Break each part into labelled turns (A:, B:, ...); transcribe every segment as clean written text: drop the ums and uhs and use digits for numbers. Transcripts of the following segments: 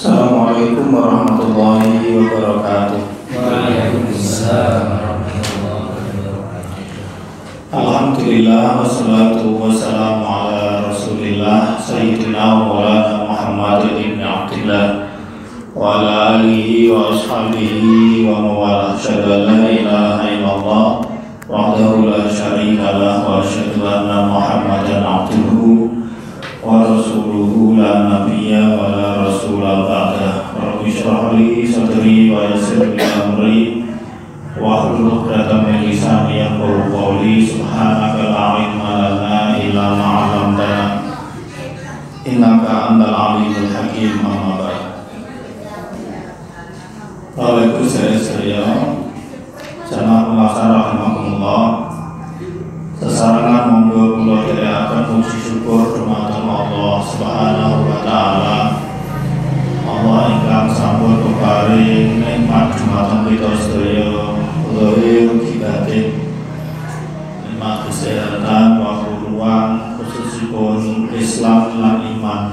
A: Assalamualaikum warahmatullahi wabarakatuh.
B: Waalaikumsalam warahmatullahi wabarakatuh.
A: Alhamdulillah wassalatu wassalamu ala Rasulillah Sayyidina Maulana Muhammad ibn Abdillah wa ala alihi wa ashabihi wa mawalah. Asyhadu an la ilaha illallah wahdahu la syarika lah wa asyhadu anna Muhammadan abduhu wa rasuluhu la nabiyya wa la rasula ba'dah. Rabbi shrah li sadri wa yassir li amri wa hlul 'uqdatam min lisani yafqahu qawli. Subhanaka la ilma lana illa ma 'allamtana innaka antal alimul hakim. Amma ba'd. Bapak Ibu sekalian, jamaah pelaksana rahimakumullah, sesarengan monggo kula dherekaken puji syukur dumateng Allah Subhanahu wa taala. Allah ingkang sampun paring nikmat dumateng kita sedaya, lahir batin, nikmat kesehatan, waktu luang, khususipun Islam lan iman.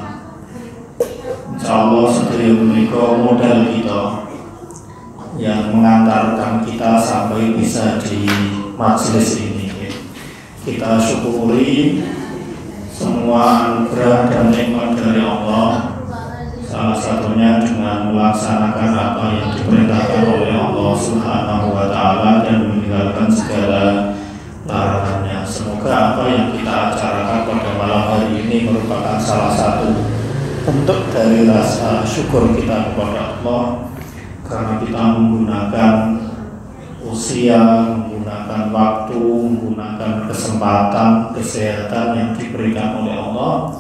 A: Insyaallah sedaya menika modal kita yang mengantarkan kita sampai bisa di majelis ini. Kita syukuri semua anugerah dan nikmat dari Allah, salah satunya dengan melaksanakan apa yang diperintahkan oleh Allah Subhanahu wa taala dan meninggalkan segala larangannya. Semoga apa yang kita acarakan pada malam hari ini merupakan salah satu bentuk dari rasa syukur kita kepada Allah, karena kita menggunakan usia, menggunakan waktu, menggunakan kesempatan, kesehatan yang diberikan oleh Allah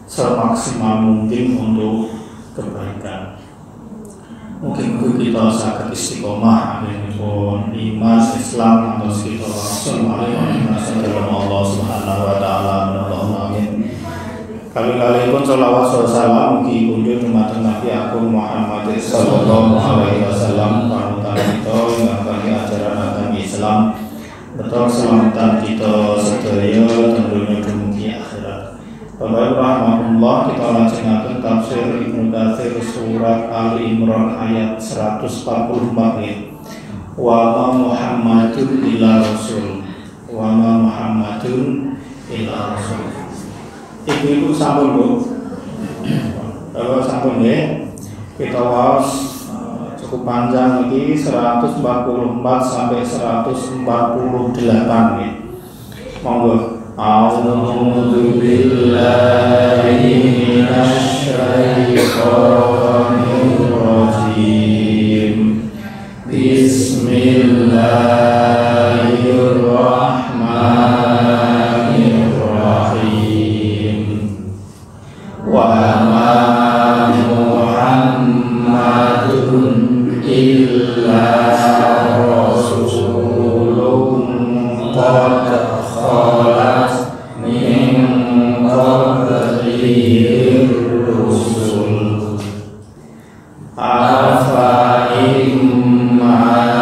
A: semaksimal mungkin untuk kebaikan. Mungkin kita sakit istiqomah pun iman Islam atau kita langsung dalam Allah Subhanahu wa taala. Allahumma amin. Kali-kali pun sholawat salam mugi kundur dumateng Nabi Agung Muhammad sallallahu alaihi wasallam, panutan kita ingkang kami ajaran agama Islam, betul selamatan kita sedaya tentunya dumugi akhirat. Bapak rahmatullah, kita lajengaken tafsir Ibnu Katsir surat Ali Imran ayat 144 ini. Wa ma Muhammadun illa rasul. Wa ma Muhammadun illa rasul. Ibu sampun Bu, Bapak sampun ya. Kita waos cukup panjang lagi 144 sampai 148 ya. Monggo. A'udzu billahi minasy syaithanir rajim. Bismillahirrahmanirrahim. Wa ma Muhammadun illa rasulun qad khalat min qablihi rusul afa imma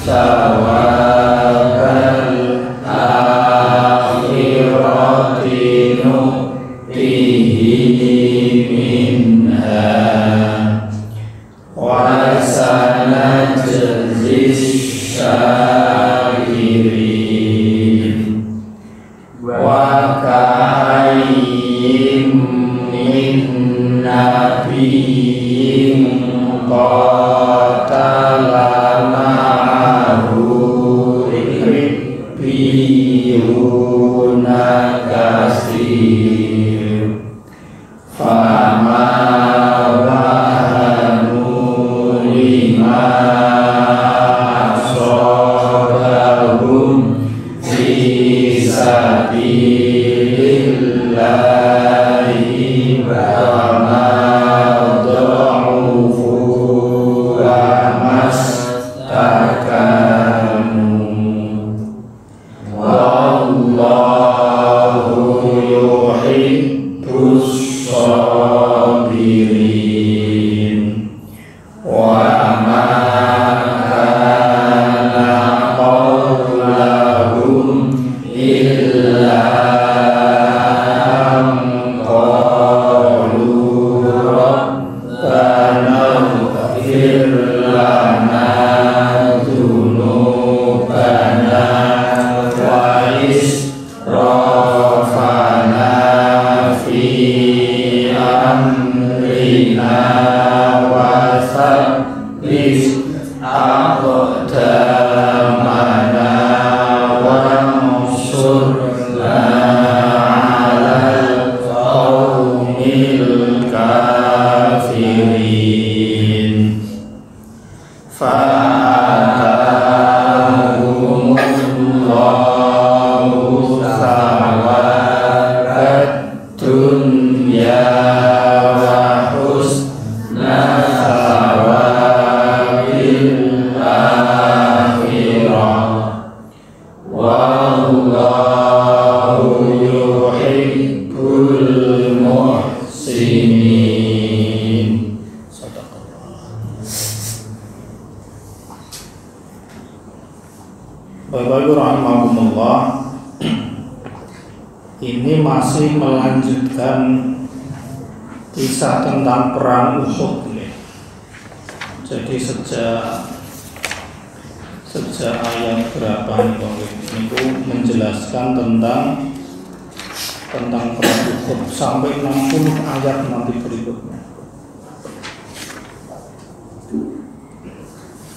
B: sawabal akhir najzis syakirin wa ka'ayyin min nabiyyin qatala ma'ahu ribbiyuna katsir fama wahanu lima asabahum fi sabilillahi wa ma dha'ufu wa mastakanu wallahu yuhibbus sabirin wa ma kana qawlahum illa an qalu rabbana ighfir lana dzunubana wa israfana fi amrina wa tsabbit aqdamana wansurna 'alal qaumil kafirin fa'atahumullahu thawabad dunya wa husna thawabil akhirah wallahu yuhibbul muhsinin.
A: Bapak Ibu rahimakumullah, ini masih melanjutkan kisah tentang perang Uhud ya. Jadi sejak ayat berapa itu menjelaskan tentang perang Uhud sampai 60 ayat nanti berikutnya.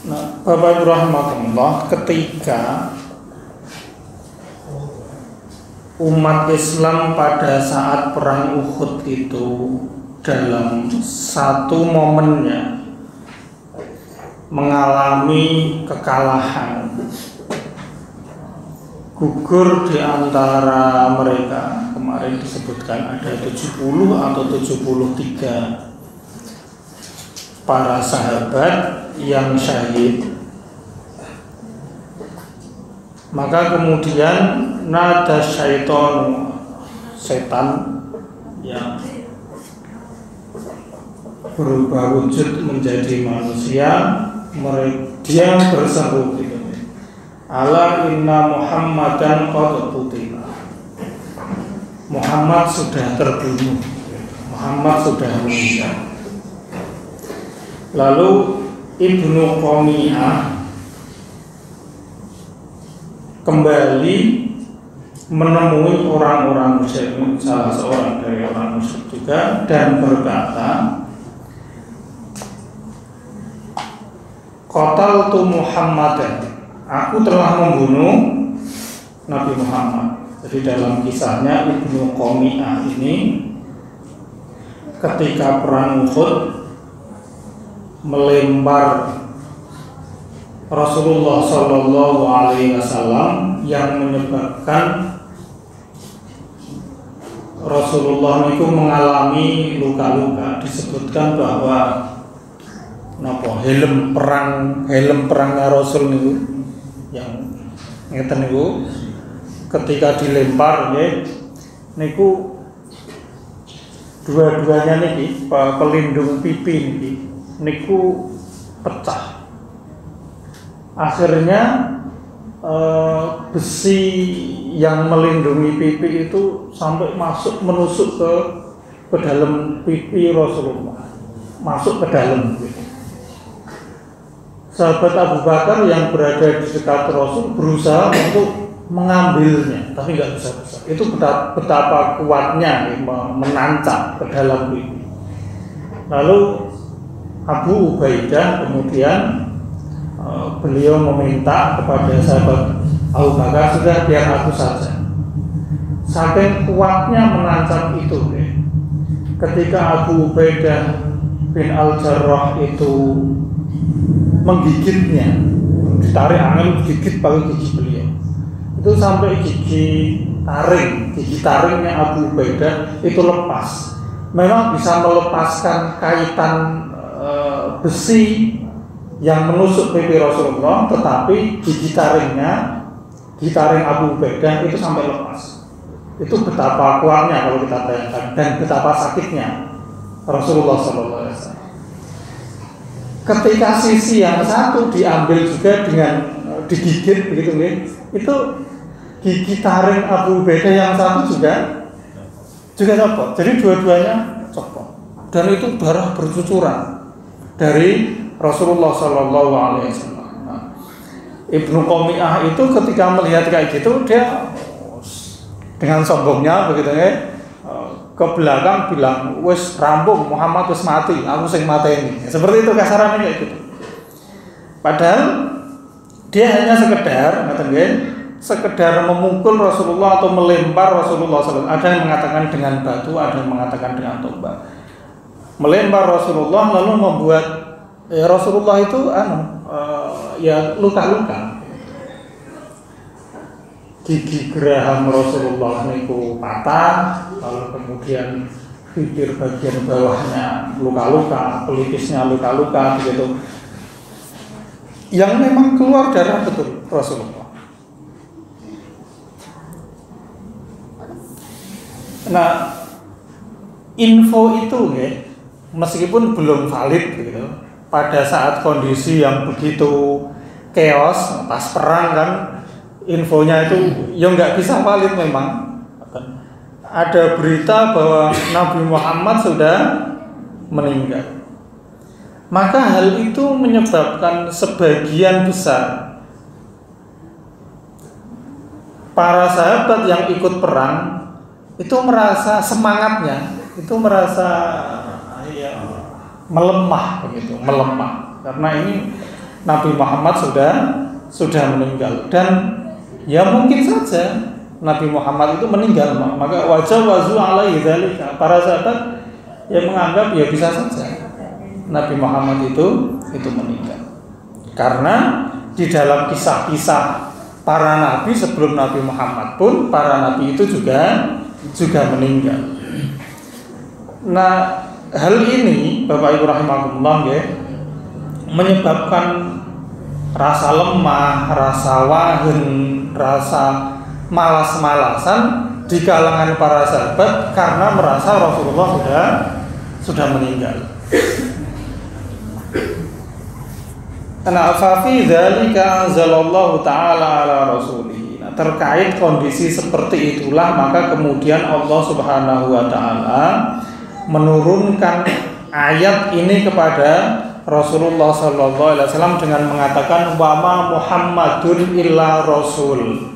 A: Nah, Bapak Ibu rahimakumullah, ketika umat Islam pada saat perang Uhud itu dalam satu momennya mengalami kekalahan, gugur di antara mereka. Kemarin disebutkan ada 70 atau 73 para sahabat yang syahid. Maka kemudian nada syaitan, setan yang berubah wujud menjadi manusia, dia berseru gitu, ala inna Muhammadan qad qutila, Muhammad sudah terbunuh, Muhammad sudah meninggal. Lalu Ibnu Qami'ah kembali menemui orang-orang musyrik, salah seorang dari orang musyrik juga, dan berkata, qataltu Muhammadan, aku telah membunuh Nabi Muhammad. Jadi dalam kisahnya Ibnu Qami'ah ini ketika perang Uhud melempar Rasulullah Shallallahu Alaihi Wasallam yang menyebabkan Rasulullah itu mengalami luka-luka. Disebutkan bahwa helm perangnya Rasul itu yang ngeten niku ketika dilempar niku dua-duanya niki pelindung pipi niku pecah. Akhirnya besi yang melindungi pipi itu sampai menusuk ke dalam pipi Rasulullah, masuk ke dalam. sahabat Abu Bakar yang berada di dekat Rasul berusaha untuk mengambilnya, tapi nggak bisa. Itu betapa kuatnya menancap ke dalam pipi. Lalu Abu Ubaidah kemudian beliau meminta kepada sahabat Abu Bakar, sudah biar aku saja. Saking kuatnya menancap itu, ketika Abu Ubaidah bin Al-Jarrah itu menggigitnya, ditarik angin, gigit pakai gigi beliau, itu sampai gigi taringnya Abu Ubaidah itu lepas. Memang bisa melepaskan kaitan besi yang menusuk pipi Rasulullah, tetapi gigi taring Abu Ubaidah itu sampai lepas. Itu betapa kuatnya kalau kita bayangkan, dan betapa sakitnya Rasulullah SAW. Ketika sisi yang satu diambil juga dengan digigit begitu nih, itu gigi taring Abu Ubaidah yang satu juga copot. Jadi dua-duanya copot, dan itu darah bercucuran dari Rasulullah SAW. Ibnu Qomiyah itu ketika melihat kayak gitu, dia dengan sombongnya begitu ya, ke belakang bilang, wes rampung, Muhammad wes mati, aku sing mateni. Seperti itu kasarannya kayak gitu. Padahal dia hanya sekedar memukul Rasulullah atau melempar Rasulullah SAW. Ada yang mengatakan dengan batu, ada yang mengatakan dengan tombak. Melempar Rasulullah lalu membuat Rasulullah itu luka-luka. Gigi geraham Rasulullah niku patah, lalu kemudian bibir bagian bawahnya luka-luka, pelipisnya luka-luka begitu. Yang memang keluar darah betul Rasulullah. Nah, info itu meskipun belum valid begitu, pada saat kondisi yang begitu chaos pas perang kan, infonya itu ya nggak bisa valid memang. Ada berita bahwa Nabi Muhammad sudah meninggal. Maka hal itu menyebabkan sebagian besar para sahabat yang ikut perang itu merasa semangatnya itu melemah begitu, melemah karena ini Nabi Muhammad sudah meninggal, dan ya mungkin saja Nabi Muhammad itu meninggal, maka wazu alaihi dzalika. Para sahabat yang menganggap ya bisa saja Nabi Muhammad itu meninggal. Karena di dalam kisah-kisah para nabi sebelum Nabi Muhammad pun para nabi itu juga meninggal. Nah, hal ini Bapak Ibu rahimakumullah menyebabkan rasa lemah, rasa wahen, rasa malas-malasan di kalangan para sahabat karena merasa Rasulullah sudah meninggal. Ana afafi dzalika anzalallahu ta'ala ala rasulih. Nah, terkait kondisi seperti itulah maka kemudian Allah Subhanahu wa taala menurunkan ayat ini kepada Rasulullah sallallahu alaihi wasallam dengan mengatakan wa ma Muhammadun illa rasul.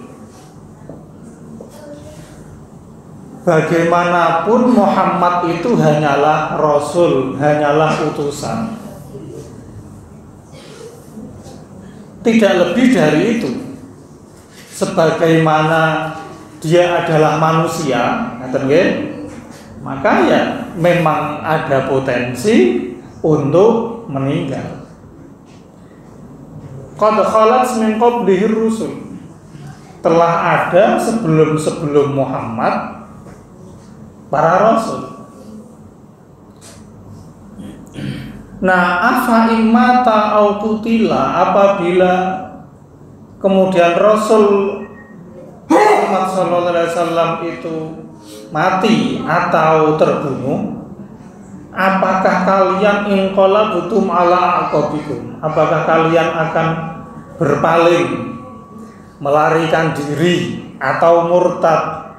A: Bagaimanapun Muhammad itu hanyalah rasul, hanyalah utusan. Tidak lebih dari itu. Sebagaimana dia adalah manusia, maka ya memang ada potensi untuk meninggal. Qad khalat min qablihi rusul. Telah ada sebelum Muhammad para rasul. Nah, afa imata au qutila, apabila kemudian Rasul Muhammad sallallahu alaihi wasallam itu mati atau terbunuh, apakah kalian inqalabutum ala aqabikum? Apakah kalian akan berpaling, melarikan diri atau murtad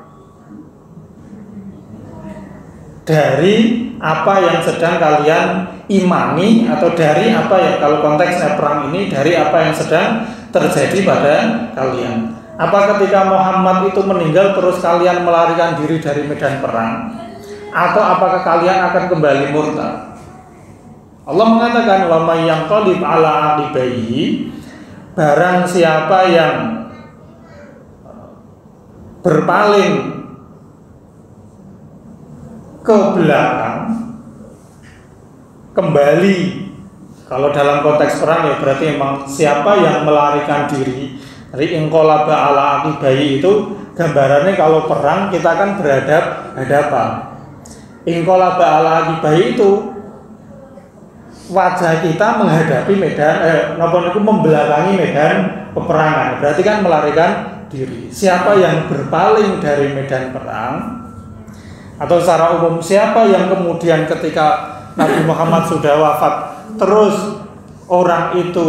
A: dari apa yang sedang kalian imani atau dari apa ya, kalau konteksnya perang ini dari apa yang sedang terjadi pada kalian. Apa ketika Muhammad itu meninggal terus kalian melarikan diri dari medan perang, atau apakah kalian akan kembali murtad? Allah mengatakan wa may yanqalib ala aqibaihi, barang siapa yang berpaling ke belakang, kembali, kalau dalam konteks perang ya berarti memang siapa yang melarikan diri dari inqalaba ala aqibai, itu gambarannya kalau perang kita kan berhadapan. Inqalaba ala aqibai itu wajah kita menghadapi medan membelakangi medan peperangan, berarti kan melarikan diri. Siapa yang berpaling dari medan perang, atau secara umum siapa yang kemudian ketika Nabi Muhammad sudah wafat terus orang itu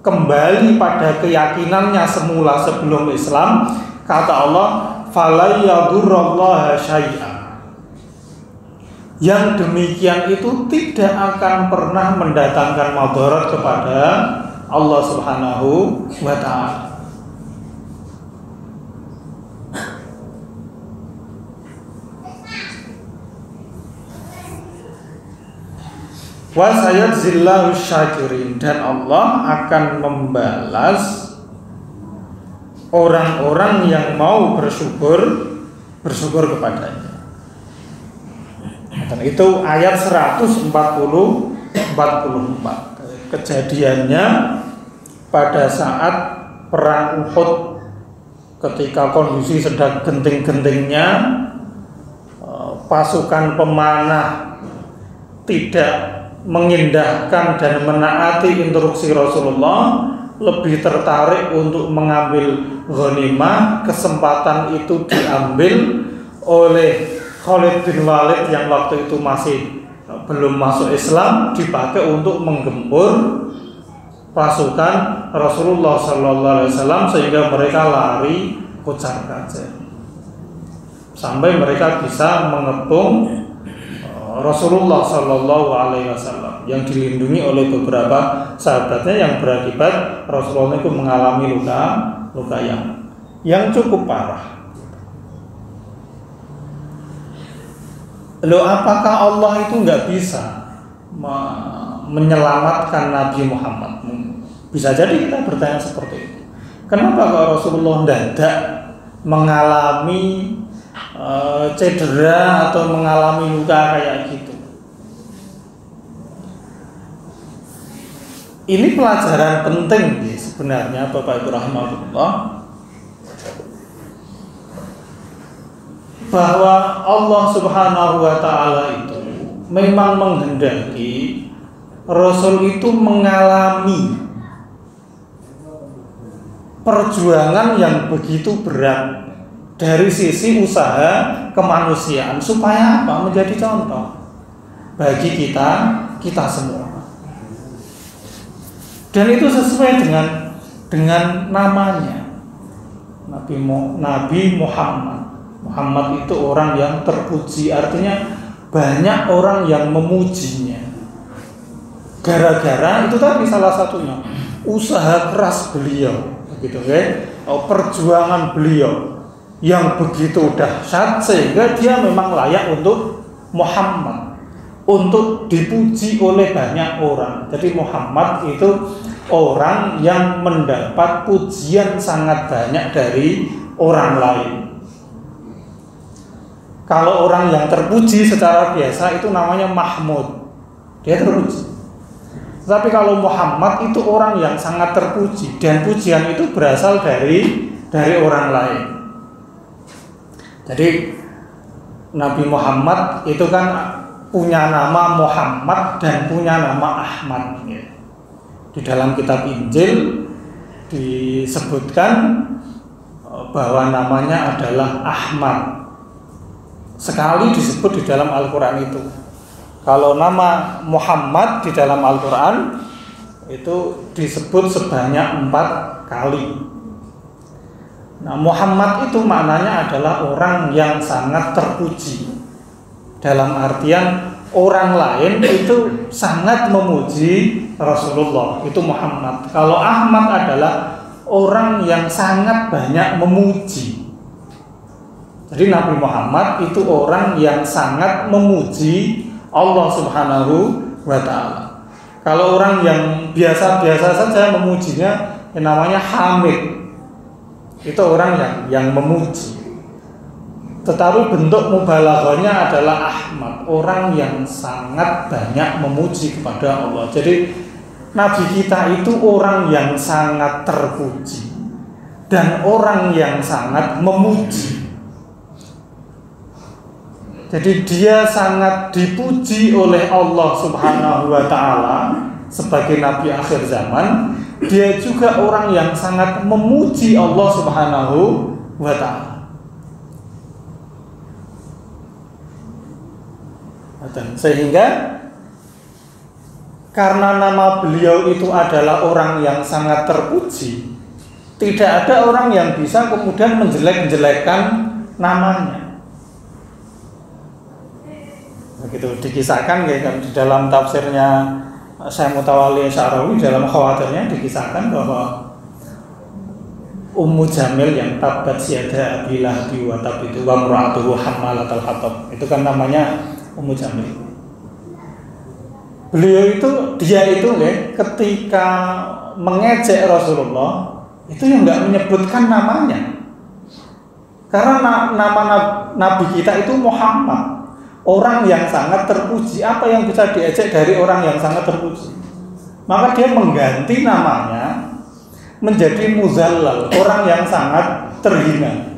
A: kembali pada keyakinannya semula sebelum Islam, kata Allah fala yadurrallaha syai'an, yang demikian itu tidak akan pernah mendatangkan madarat kepada Allah Subhanahu wa ta'ala. Wa sayajzillahu syakirin, dan Allah akan membalas orang-orang yang mau bersyukur kepadanya. Dan itu ayat 144. Kejadiannya pada saat perang Uhud, ketika kondisi sedang genting-gentingnya, pasukan pemanah tidak mengindahkan dan menaati instruksi Rasulullah, lebih tertarik untuk mengambil ghanimah. Kesempatan itu diambil oleh Khalid bin Walid yang waktu itu masih belum masuk Islam, dipakai untuk menggempur pasukan Rasulullah SAW sehingga mereka lari kocar kacir sampai mereka bisa mengepung Rasulullah SAW yang dilindungi oleh beberapa sahabatnya, yang berakibat Rasulullah itu mengalami luka yang cukup parah. Loh, apakah Allah itu nggak bisa menyelamatkan Nabi Muhammad? Bisa jadi kita bertanya seperti itu. Kenapa kalau Rasulullah tidak mengalami cedera atau mengalami luka kayak gitu? Ini pelajaran penting sebenarnya Bapak Ibu rahimahullah, bahwa Allah Subhanahu wa ta'ala itu memang menghendaki Rasul itu mengalami perjuangan yang begitu berat dari sisi usaha kemanusiaan, supaya apa? Menjadi contoh bagi kita semua. Dan itu sesuai dengan namanya, Nabi Muhammad. Muhammad itu orang yang terpuji, artinya banyak orang yang memujinya. Gara-gara itu tadi salah satunya usaha keras beliau, gitu kan? Perjuangan beliau yang begitu dahsyat sehingga dia memang layak untuk Muhammad, untuk dipuji oleh banyak orang. Jadi Muhammad itu orang yang mendapat pujian sangat banyak dari orang lain. Kalau orang yang terpuji secara biasa itu namanya Mahmud, dia terpuji. Tapi kalau Muhammad itu orang yang sangat terpuji, dan pujian itu berasal dari orang lain. Jadi Nabi Muhammad itu kan punya nama Muhammad dan punya nama Ahmad. Di dalam kitab Injil disebutkan bahwa namanya adalah Ahmad. Sekali disebut di dalam Al-Quran itu. Kalau nama Muhammad di dalam Al-Quran itu disebut sebanyak 4 kali. Nah, Muhammad itu maknanya adalah orang yang sangat terpuji, dalam artian orang lain itu sangat memuji Rasulullah, itu Muhammad. Kalau Ahmad adalah orang yang sangat banyak memuji. Jadi Nabi Muhammad itu orang yang sangat memuji Allah Subhanahu wa ta'ala. Kalau orang yang biasa-biasa saja memujinya, yang namanya hamid. Itu orang yang memuji. Tetapi bentuk mubalaghahnya adalah Ahmad, orang yang sangat banyak memuji kepada Allah. Jadi Nabi kita itu orang yang sangat terpuji dan orang yang sangat memuji. Jadi dia sangat dipuji oleh Allah Subhanahu wa ta'ala sebagai Nabi akhir zaman. Dia juga orang yang sangat memuji Allah Subhanahu wa ta'ala. Sehingga karena nama beliau itu adalah orang yang sangat terpuji, tidak ada orang yang bisa kemudian menjelek-jelekkan namanya. Begitu dikisahkan ya, di dalam tafsirnya Syekh Mutawalli Sya'rawi, dalam khawatirnya dikisahkan bahwa Ummu Jamil yang tabat syada Abi Lahab wa tab itu wa imra'atuhu hammalatal hatab, itu kan namanya Ummu Jamil. Beliau itu, dia itu ya, ketika mengejek Rasulullah itu yang nggak menyebutkan namanya, karena nama Nabi kita itu Muhammad, orang yang sangat terpuji. Apa yang bisa diejek dari orang yang sangat terpuji? Maka dia mengganti namanya menjadi Muzallal, orang yang sangat terhina.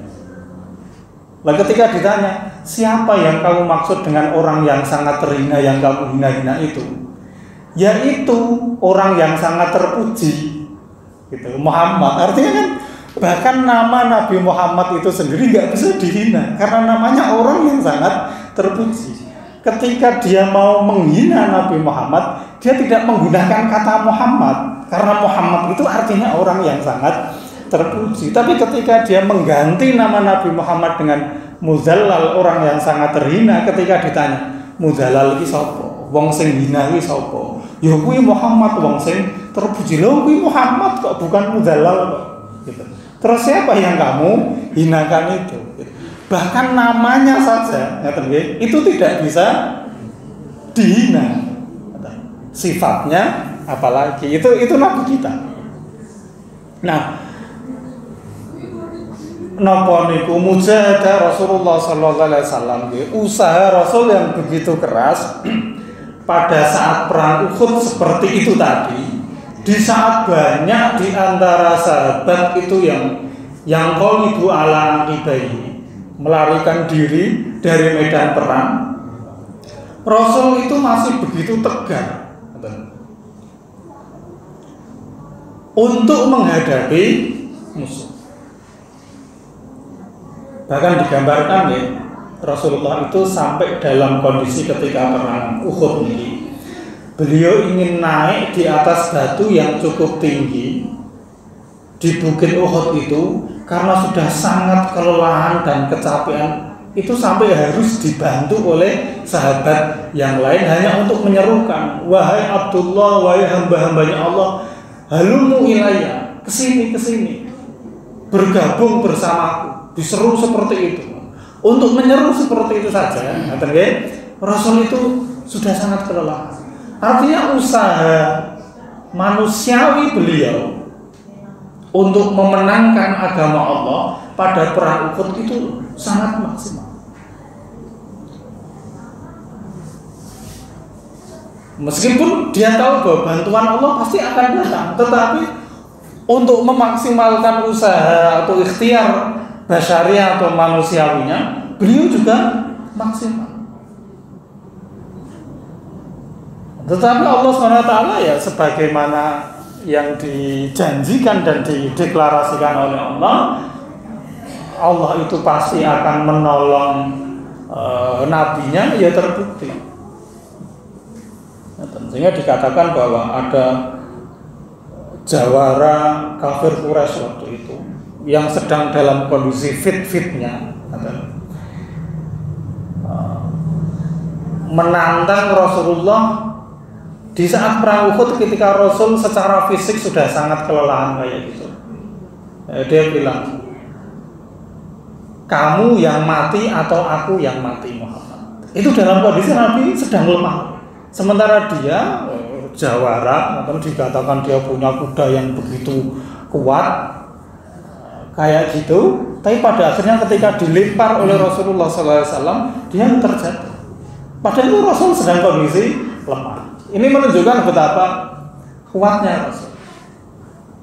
A: Nah, ketika ditanya, siapa yang kamu maksud dengan orang yang sangat terhina, yang kamu hina-hina itu? Yaitu orang yang sangat terpuji, gitu, Muhammad. Artinya kan bahkan nama Nabi Muhammad itu sendiri nggak bisa dihina, karena namanya orang yang sangat terpuji. Ketika dia mau menghina Nabi Muhammad, dia tidak menggunakan kata Muhammad, karena Muhammad itu artinya orang yang sangat terpuji. Tapi ketika dia mengganti nama Nabi Muhammad dengan Muzallal, orang yang sangat terhina, ketika ditanya, Muzallal iki sapa? Wong sing hina iki sapa? Ya kuwi Muhammad, wong sing terpuji. Lho kuwi Muhammad kok, bukan Muzallal kok. Gitu. Terus siapa yang kamu hinakan itu? Gitu. Bahkan namanya saja, itu tidak bisa dihina. Sifatnya apalagi, itu Nabi kita. Nah, napa niku mujahadah Rasulullah sallallahu alaihi wasallam, usaha Rasul yang begitu keras pada saat perang Uhud seperti itu tadi, di saat banyak di antara sahabat itu yang qalibu ala aqibai, melarikan diri dari medan perang, Rasul itu masih begitu tegar untuk menghadapi musuh. Bahkan digambarkan ya, Rasulullah itu sampai dalam kondisi ketika perang Uhud ini, beliau ingin naik di atas batu yang cukup tinggi di bukit Uhud itu, karena sudah sangat kelelahan dan kecapean, itu sampai harus dibantu oleh sahabat yang lain hanya untuk menyerukan, wahai Abdullah, wahai hamba-hambanya Allah, halumu ilayya, kesini, bergabung bersamaku. Diseru seperti itu, untuk menyeru seperti itu saja, Rasul itu sudah sangat kelelahan. Artinya usaha manusiawi beliau untuk memenangkan agama Allah pada perang Uhud itu sangat maksimal. Meskipun dia tahu bahwa bantuan Allah pasti akan datang, tetapi untuk memaksimalkan usaha atau ikhtiar basyariah atau manusiawinya, beliau juga maksimal. Tetapi Allah SWT ya sebagaimana yang dijanjikan dan dideklarasikan oleh Allah, Allah itu pasti akan menolong nabinya, ya terbukti. Sehingga dikatakan bahwa ada jawara kafir Quraisy waktu itu yang sedang dalam kondisi fit-fitnya,
C: menantang Rasulullah di saat perang Uhud ketika Rasul secara fisik sudah sangat kelelahan kayak gitu. Dia bilang, kamu yang mati atau aku yang mati Muhammad. Itu dalam kondisi Nabi sedang lemah. Sementara dia jawara, atau dikatakan dia punya kuda yang begitu kuat kayak gitu. Tapi pada akhirnya ketika dilempar oleh Rasulullah SAW, dia terjatuh. Padahal itu Rasul sedang kondisi lemah. Ini menunjukkan betapa kuatnya Rasul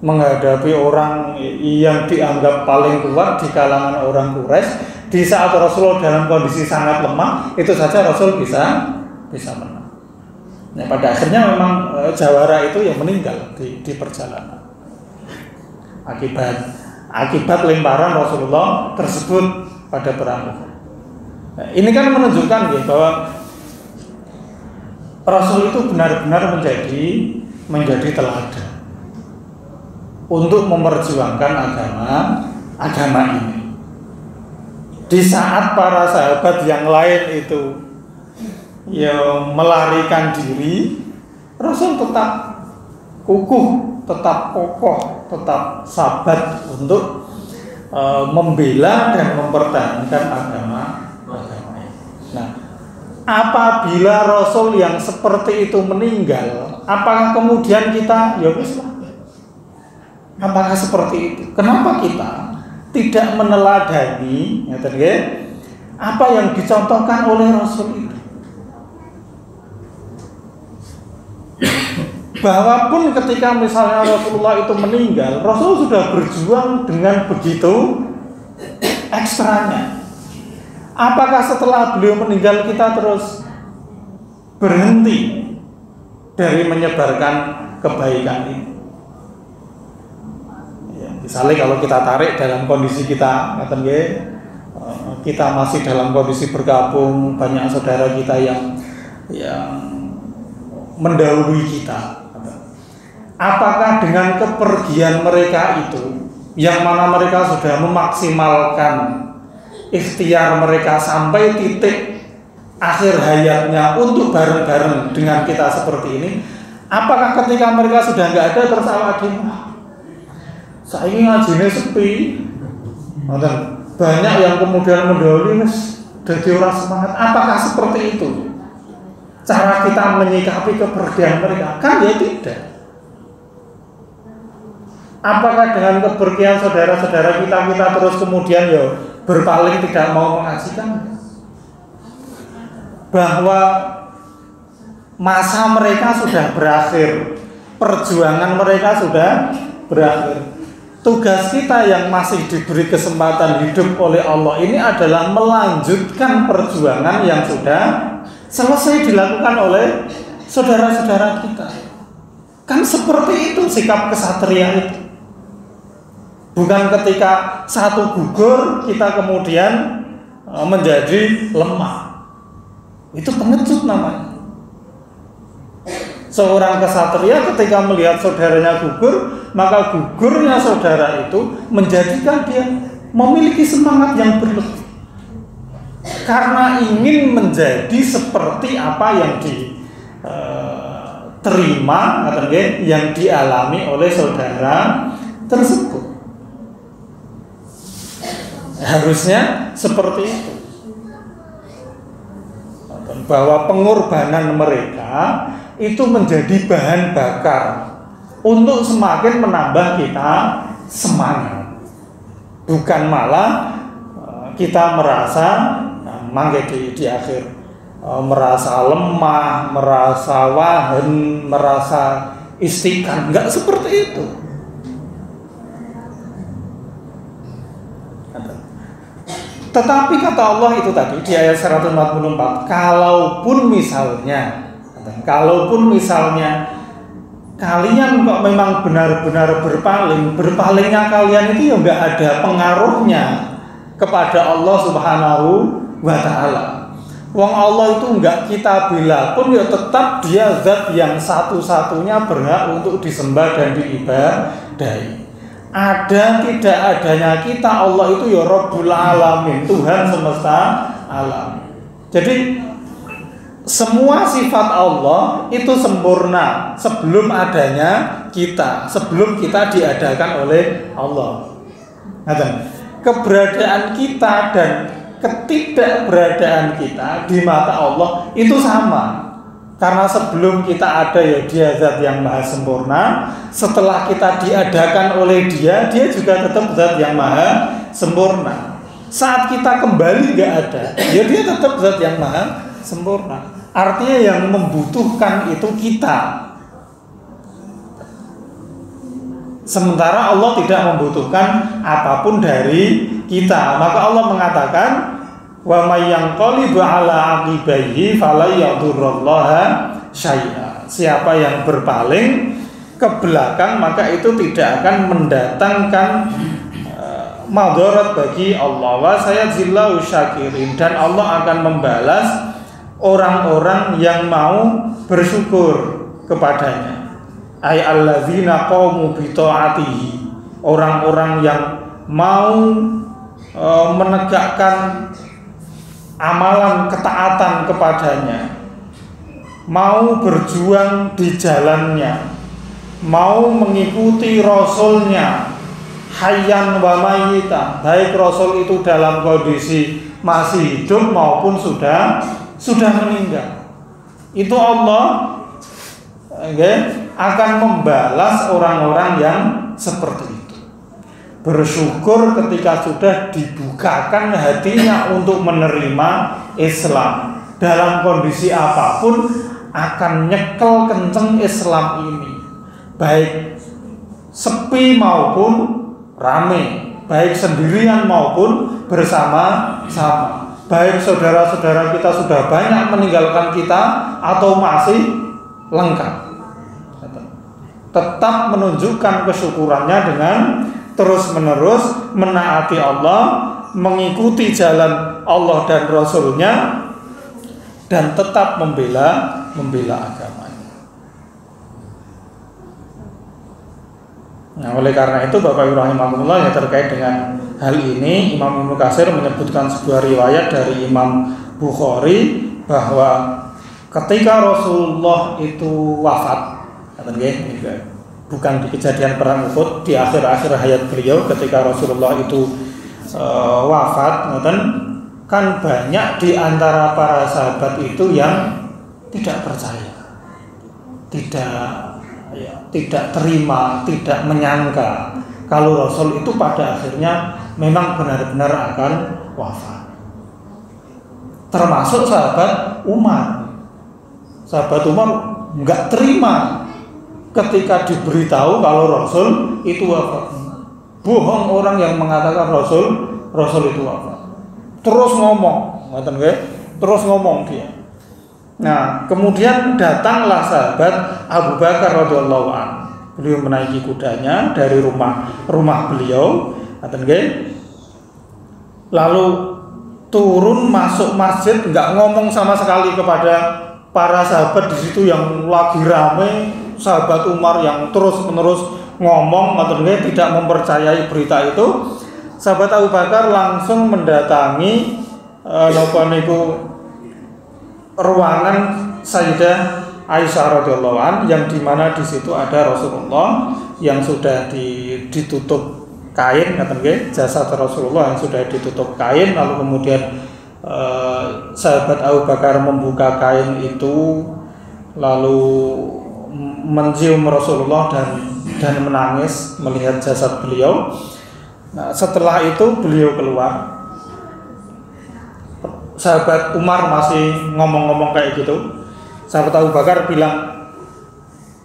C: menghadapi orang yang dianggap paling kuat di kalangan orang Quraisy. Di saat Rasulullah dalam kondisi sangat lemah, itu saja Rasul bisa menang. Nah, pada akhirnya memang jawara itu yang meninggal di perjalanan akibat lemparan Rasulullah tersebut pada perang Uhud. Nah, ini kan menunjukkan ya, bahwa Rasul itu benar-benar menjadi teladan untuk memperjuangkan agama ini. Di saat para sahabat yang lain itu yang melarikan diri, Rasul tetap kukuh, tetap kokoh, tetap sabar untuk membela dan mempertahankan agama. Nah, apabila Rasul yang seperti itu meninggal, apakah kemudian kita ya wis, apakah seperti itu? Kenapa kita tidak meneladani apa yang dicontohkan oleh Rasul itu? Bahwa pun ketika misalnya Rasulullah itu meninggal, Rasul sudah berjuang dengan begitu ekstranya. Apakah setelah beliau meninggal kita terus berhenti dari menyebarkan kebaikan ini? Ya, misalnya kalau kita tarik dalam kondisi kita masih dalam kondisi bergabung, banyak saudara kita yang mendahului kita. Apakah dengan kepergian mereka itu, yang mana mereka sudah memaksimalkan ikhtiar mereka sampai titik akhir hayatnya untuk bareng-bareng dengan kita seperti ini, apakah ketika mereka sudah nggak ada terus saya ini ngajinya sepi, banyak yang kemudian mendahului jadi orang semangat? Apakah seperti itu cara kita menyikapi kepergian mereka? Kan ya tidak. Apakah dengan kepergian saudara-saudara kita terus kemudian berpaling tidak mau mengajikan? Bahwa masa mereka sudah berakhir, perjuangan mereka sudah berakhir. Tugas kita yang masih diberi kesempatan hidup oleh Allah ini adalah melanjutkan perjuangan yang sudah selesai dilakukan oleh saudara-saudara kita. Kan seperti itu sikap kesatria itu. Bukan ketika satu gugur kita kemudian menjadi lemah. Itu pengecut namanya. Seorang kesatria ketika melihat saudaranya gugur, maka gugurnya saudara itu menjadikan dia memiliki semangat yang berlebih. Karena ingin menjadi seperti apa yang diterima atau yang dialami oleh saudara tersebut. Harusnya seperti itu. Bahwa pengorbanan mereka itu menjadi bahan bakar untuk semakin menambah kita semangat. Bukan malah kita merasa di akhir merasa lemah, merasa wahan, merasa istiqan. Enggak seperti itu. Tetapi kata Allah itu tadi di ayat 144, kalaupun misalnya kalian kok memang benar-benar berpalingnya kalian itu enggak ada pengaruhnya kepada Allah Subhanahu wa Ta'ala. Wong Allah itu enggak kita bela pun tetap dia zat yang satu-satunya berhak untuk disembah dan diibadahi. Ada tidak adanya kita, Allah itu Rabbul Alamin, Tuhan semesta alam. Jadi semua sifat Allah itu sempurna sebelum adanya kita, sebelum kita diadakan oleh Allah. Keberadaan kita dan ketidakberadaan kita di mata Allah itu sama. Karena sebelum kita ada ya Dia zat yang maha sempurna, setelah kita diadakan oleh Dia juga tetap zat yang maha sempurna. Saat kita kembali nggak ada, ya Dia tetap zat yang maha sempurna. Artinya yang membutuhkan itu kita. Sementara Allah tidak membutuhkan apapun dari kita. Maka Allah mengatakan, wa may yanqalibu ala aqibaihi fala yadurrullaha syai'a. Siapa yang berpaling ke belakang maka itu tidak akan mendatangkan madarat bagi Allah. Wa sayajzillahu syakirin, dan Allah akan membalas orang-orang yang mau bersyukur kepadanya. Ay alladzina qamu bi ta'atihi, orang-orang yang mau menegakkan amalan ketaatan kepadanya, mau berjuang di jalannya, mau mengikuti Rasulnya, hayyan wa mayyitan, baik Rasul itu dalam kondisi masih hidup maupun sudah meninggal. Itu Allah akan membalas orang-orang yang seperti itu. Bersyukur ketika sudah dibukakan hatinya untuk menerima Islam. Dalam kondisi apapun akan nyekel kenceng Islam ini, baik sepi maupun rame, baik sendirian maupun bersama-sama, baik saudara-saudara kita sudah banyak meninggalkan kita atau masih lengkap. Tetap menunjukkan kesyukurannya dengan terus-menerus menaati Allah, mengikuti jalan Allah dan Rasulnya, dan tetap membela agamanya. Nah, oleh karena itu Bapak Ibu rahimahumullah, yang terkait dengan hal ini Imam Ibnu Katsir menyebutkan sebuah riwayat dari Imam Bukhari bahwa ketika Rasulullah itu wafat, bukan di kejadian perang Uhud, di akhir-akhir hayat beliau ketika Rasulullah itu wafat, kan banyak di antara para sahabat itu yang tidak percaya, tidak terima, tidak menyangka kalau Rasul itu pada akhirnya memang benar-benar akan wafat. Termasuk sahabat Umar. Sahabat Umar nggak terima ketika diberitahu kalau Rasul itu wafat. Bohong orang yang mengatakan Rasul itu wafat. Terus ngomong, terus ngomong dia. Nah, kemudian datanglah sahabat Abu Bakar radhiyallahu anhu. Beliau menaiki kudanya dari rumah beliau, lalu turun masuk masjid, nggak ngomong sama sekali kepada para sahabat di situ yang lagi rame. Sahabat Umar yang terus-menerus ngomong, tidak mempercayai berita itu. Sahabat Abu Bakar langsung mendatangi ruangan Sayyidah Aisyah radhiyallahu anha, yang dimana di situ ada Rasulullah yang sudah ditutup kain, jasad Rasulullah yang sudah ditutup kain. Lalu kemudian sahabat Abu Bakar membuka kain itu, lalu mencium Rasulullah dan menangis melihat jasad beliau. Nah, setelah itu beliau keluar. Sahabat Umar masih ngomong-ngomong kayak gitu. Sahabat Abu Bakar bilang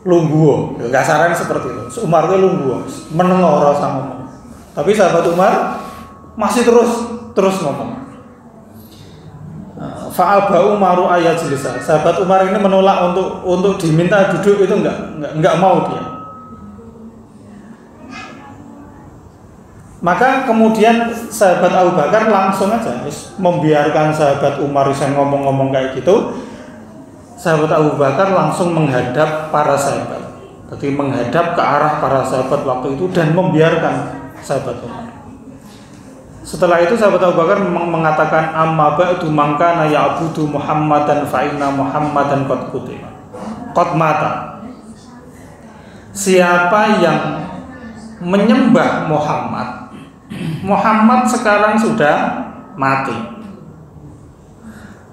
C: lungguo, kasaran seperti itu. Umar itu lungguo, menengok rasa ngomong. Tapi sahabat Umar masih terus ngomong. Fa'aba Umaru ayajlisa. Sahabat Umar ini menolak untuk diminta duduk, itu enggak mau dia. Maka kemudian sahabat Abu Bakar langsung aja membiarkan sahabat Umar yang ngomong-ngomong kayak gitu. Sahabat Abu Bakar langsung menghadap para sahabat. Jadi menghadap ke arah para sahabat waktu itu dan membiarkan sahabat Umar. Setelah itu sahabat Abu Bakar mengatakan amma ba'du man kana ya'budu Muhammadan fa inna Muhammadan qad mata. Siapa yang menyembah Muhammad, Muhammad sekarang sudah mati.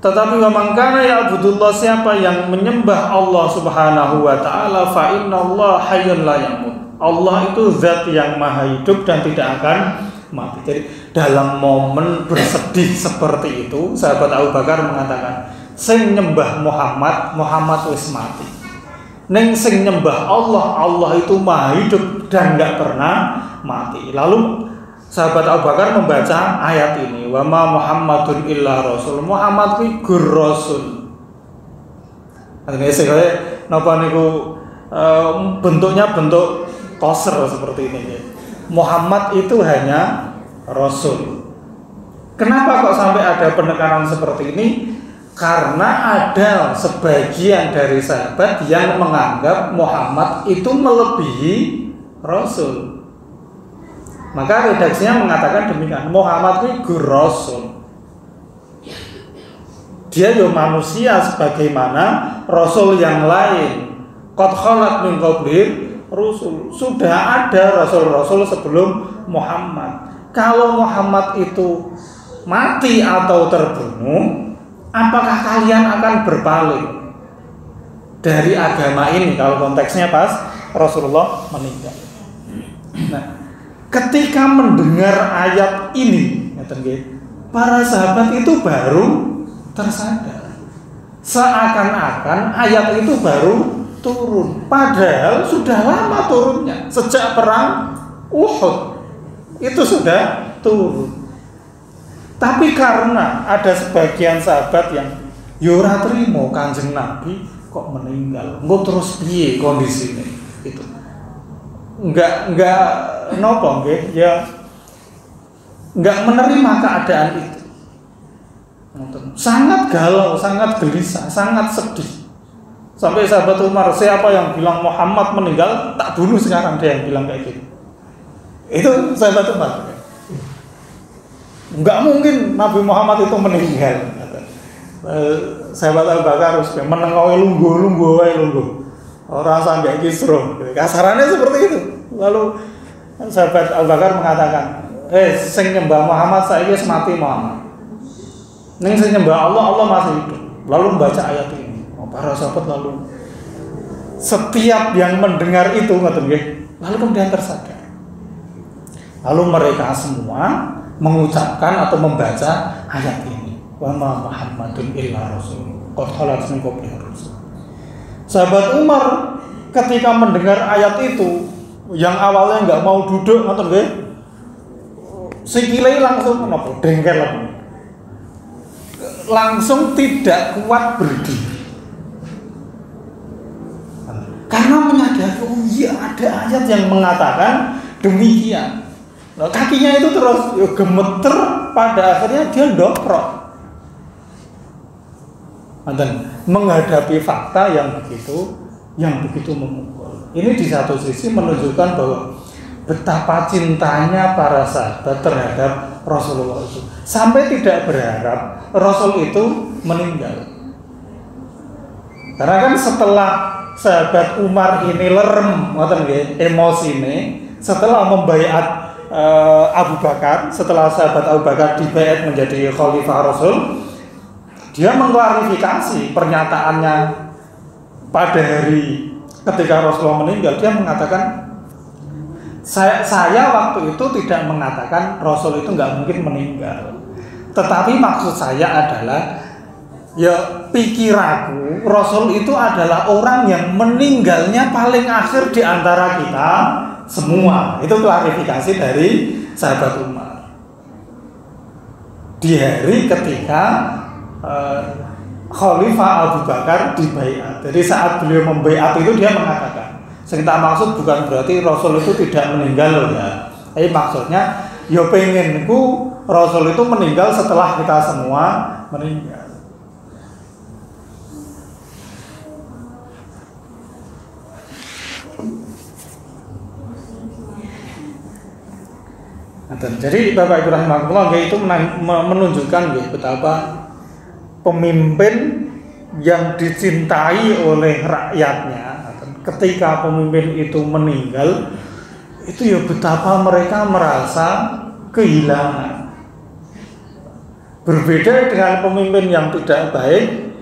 C: Tetapi wa man kana ya'budullah, siapa yang menyembah Allah Subhanahu wa taala, fa innallaha hayyun la yamut. Allah itu zat yang maha hidup dan tidak akan mati. Jadi dalam momen bersedih seperti itu, sahabat Abu Bakar mengatakan, sing nyembah Muhammad, Muhammad wis mati. Neng sing nyembah Allah, Allah itu maha hidup dan nggak pernah mati. Lalu sahabat Abu Bakar membaca ayat ini, wa ma Muhammadun illa rasul. Muhammad kuwi gur rasul. Artinya sekali napa niku bentuknya bentuk toser seperti ini. Muhammad itu hanya rasul. Kenapa kok sampai ada penekanan seperti ini? Karena ada sebagian dari sahabat yang menganggap Muhammad itu melebihi rasul. Maka redaksinya mengatakan demikian, Muhammad itu gur rasul. Dia yo manusia sebagaimana rasul yang lain. Qad khalat min qablih Rasul. Sudah ada rasul-rasul sebelum Muhammad. Kalau Muhammad itu mati atau terbunuh, apakah kalian akan berpaling dari agama ini kalau konteksnya pas Rasulullah meninggal? Nah, ketika mendengar ayat ini, para sahabat itu baru tersadar. Seakan-akan ayat itu baru turun, padahal sudah lama turunnya, sejak perang Uhud itu sudah turun. Tapi karena ada sebagian sahabat yang ora trimo Kanjeng Nabi kok meninggal, engko terus piye kondisine itu. Enggak nopo nggih, ya enggak menerima keadaan itu. Sangat galau, sangat gelisah, sangat sedih. Sampai sahabat Umar, siapa yang bilang Muhammad meninggal, tak bunuh sekarang, dia yang bilang kayak gitu. Itu sahabat Umar. Enggak mungkin Nabi Muhammad itu meninggal. Sahabat Abu Bakar harus menengawi lungguh. Orang sampai kisruh. Kasarannya seperti itu. Lalu sahabat Abu Bakar mengatakan, sing nyembah Muhammad saiki mati Muhammad. Ning sing nyembah Allah masih hidup. Lalu membaca ayat ini. Para sahabat lalu setiap yang mendengar itu lalu kemudian tersadar. Lalu mereka semua mengucapkan atau membaca ayat ini, wa ma Muhammadun illa rasul qad khalat min qablihi rusul. Sahabat Umar ketika mendengar ayat itu, yang awalnya nggak mau duduk sikile langsung dengkel, langsung tidak kuat berdiri. Karena menyadari, oh iya ada ayat yang mengatakan demikian. Nah, kakinya itu terus gemeter, pada akhirnya dia dobrok. Dan menghadapi fakta yang begitu memukul. Ini di satu sisi menunjukkan bahwa betapa cintanya para sahabat terhadap Rasulullah itu, sampai tidak berharap Rasul itu meninggal. Karena kan setelah sahabat Umar ini lerem emosi ini, setelah membaiat Abu Bakar, setelah sahabat Abu Bakar dibaiat menjadi khalifah Rasul, dia mengklarifikasi pernyataannya pada hari ketika Rasulullah meninggal. Dia mengatakan, saya waktu itu tidak mengatakan Rasul itu nggak mungkin meninggal, tetapi maksud saya adalah, ya pikir aku Rasul itu adalah orang yang meninggalnya paling akhir di antara kita semua. Itu klarifikasi dari sahabat Umar di hari ketika Khalifah Abu Bakar dibaiat. Jadi saat beliau membaiat itu dia mengatakan, kita maksud bukan berarti Rasul itu tidak meninggal ya, tapi maksudnya ya pengenku Rasul itu meninggal setelah kita semua meninggal. Jadi Bapak Ibu rahimakumullah itu menunjukkan betapa pemimpin yang dicintai oleh rakyatnya ketika pemimpin itu meninggal itu ya betapa mereka merasa kehilangan. Berbeda dengan pemimpin yang tidak baik,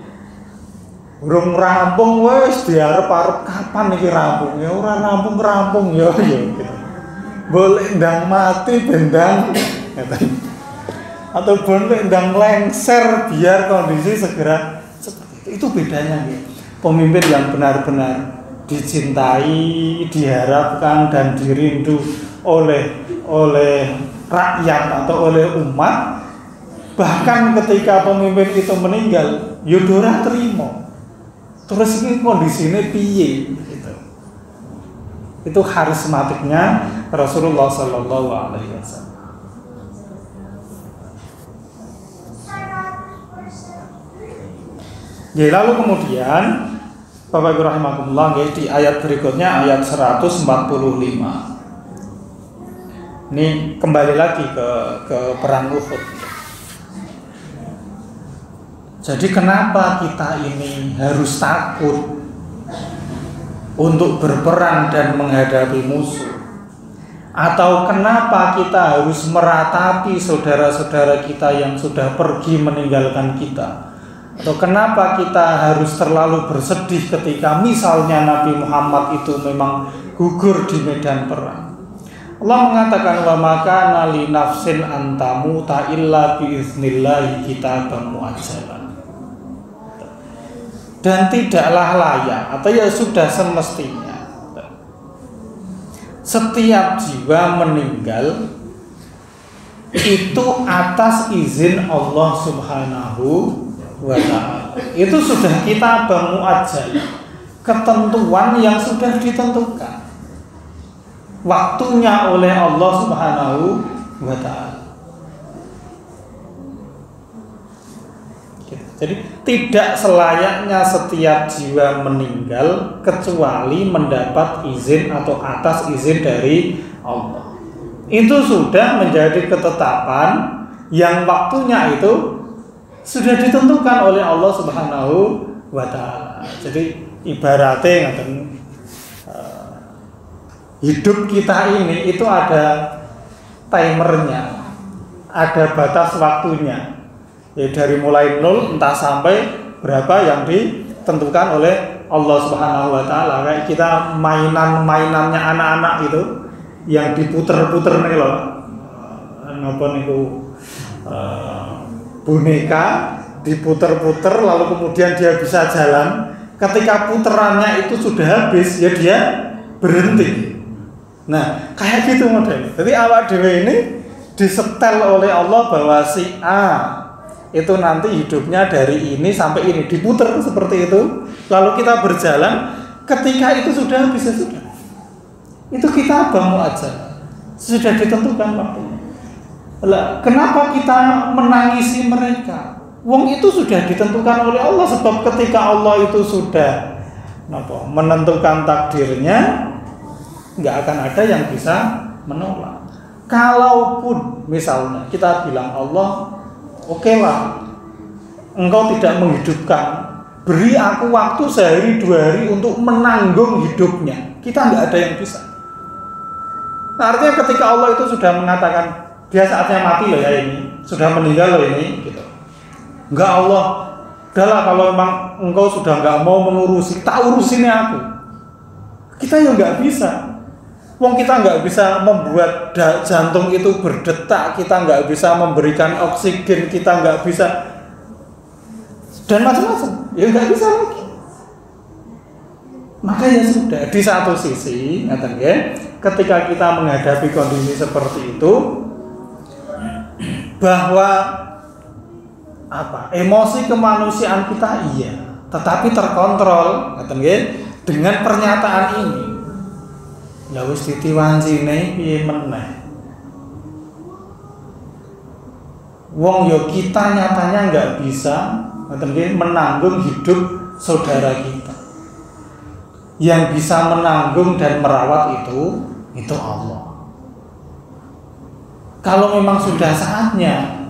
C: urung rampung wes diarep-arep kapan iki rampung ya ora rampung ya gitu. Boleh ndang mati bendang atau boleh ndang lengser biar kondisi segera seperti itu bedanya gitu. Pemimpin yang benar-benar dicintai, diharapkan dan dirindu oleh rakyat atau oleh umat, bahkan ketika pemimpin itu meninggal yudora terima terus ini kondisinya piye gitu. Itu karismatiknya Rasulullah Sallallahu Alaihi Wasallam. Ya, lalu kemudian Bapak Ibu rahimakumullah di ayat berikutnya ayat 145. Ini kembali lagi ke perang Uhud. Jadi kenapa kita ini harus takut untuk berperang dan menghadapi musuh? Atau kenapa kita harus meratapi saudara-saudara kita yang sudah pergi meninggalkan kita? Atau kenapa kita harus terlalu bersedih ketika misalnya Nabi Muhammad itu memang gugur di medan perang? Allah mengatakan wa makana li nafsin antamuta illa bi iznillahi kitaban muajjalan. Dan tidaklah layak atau ya sudah semestinya setiap jiwa meninggal itu atas izin Allah Subhanahu wa ta'ala. Itu sudah kita muajjalan, ketentuan yang sudah ditentukan waktunya oleh Allah Subhanahu wa ta'ala. Jadi tidak selayaknya setiap jiwa meninggal kecuali mendapat izin atau atas izin dari Allah. Itu sudah menjadi ketetapan yang waktunya itu sudah ditentukan oleh Allah Subhanahu wa ta'ala. Jadi ibaratnya hidup kita ini itu ada timernya, ada batas waktunya. Ya, dari mulai 0 entah sampai berapa yang ditentukan oleh Allah Subhanahu wa ta'ala. Kayak kita mainannya anak-anak itu yang diputer-puter nih loh. Napa niku boneka diputer-puter lalu kemudian dia bisa jalan. Ketika puterannya itu sudah habis ya dia berhenti. Nah, kayak gitu modelnya. Jadi awak dhewe ini disetel oleh Allah bahwa si A itu nanti hidupnya dari ini sampai ini, diputer seperti itu. Lalu kita berjalan, ketika itu sudah habis ya sudah. Itu kita bangun aja. Sudah ditentukan waktunya. Lah, kenapa kita menangisi mereka? Wong itu sudah ditentukan oleh Allah, sebab ketika Allah itu sudah menentukan takdirnya, nggak akan ada yang bisa menolak. Kalaupun misalnya kita bilang Allah, oke lah, engkau tidak menghidupkan, beri aku waktu sehari 2 hari untuk menanggung hidupnya. Kita nggak ada yang bisa. Nah, artinya ketika Allah itu sudah mengatakan dia saatnya mati loh ya ini, sudah meninggal loh ini, gitu. Enggak Allah, udahlah kalau memang engkau sudah nggak mau mengurusi, tak urusinnya aku. Kita ya nggak bisa. Wong kita nggak bisa membuat jantung itu berdetak, kita nggak bisa memberikan oksigen, kita nggak bisa dan macam-macam, ya nggak bisa lagi. Maka ya sudah, di satu sisi, ketika kita menghadapi kondisi seperti itu, bahwa emosi kemanusiaan kita iya, tetapi terkontrol, dengan pernyataan ini. Ya wis ditiwancine piye meneh. Wong yo kita nyatanya nggak bisa menanggung hidup saudara kita. Yang bisa menanggung dan merawat itu Allah. Kalau memang sudah saatnya,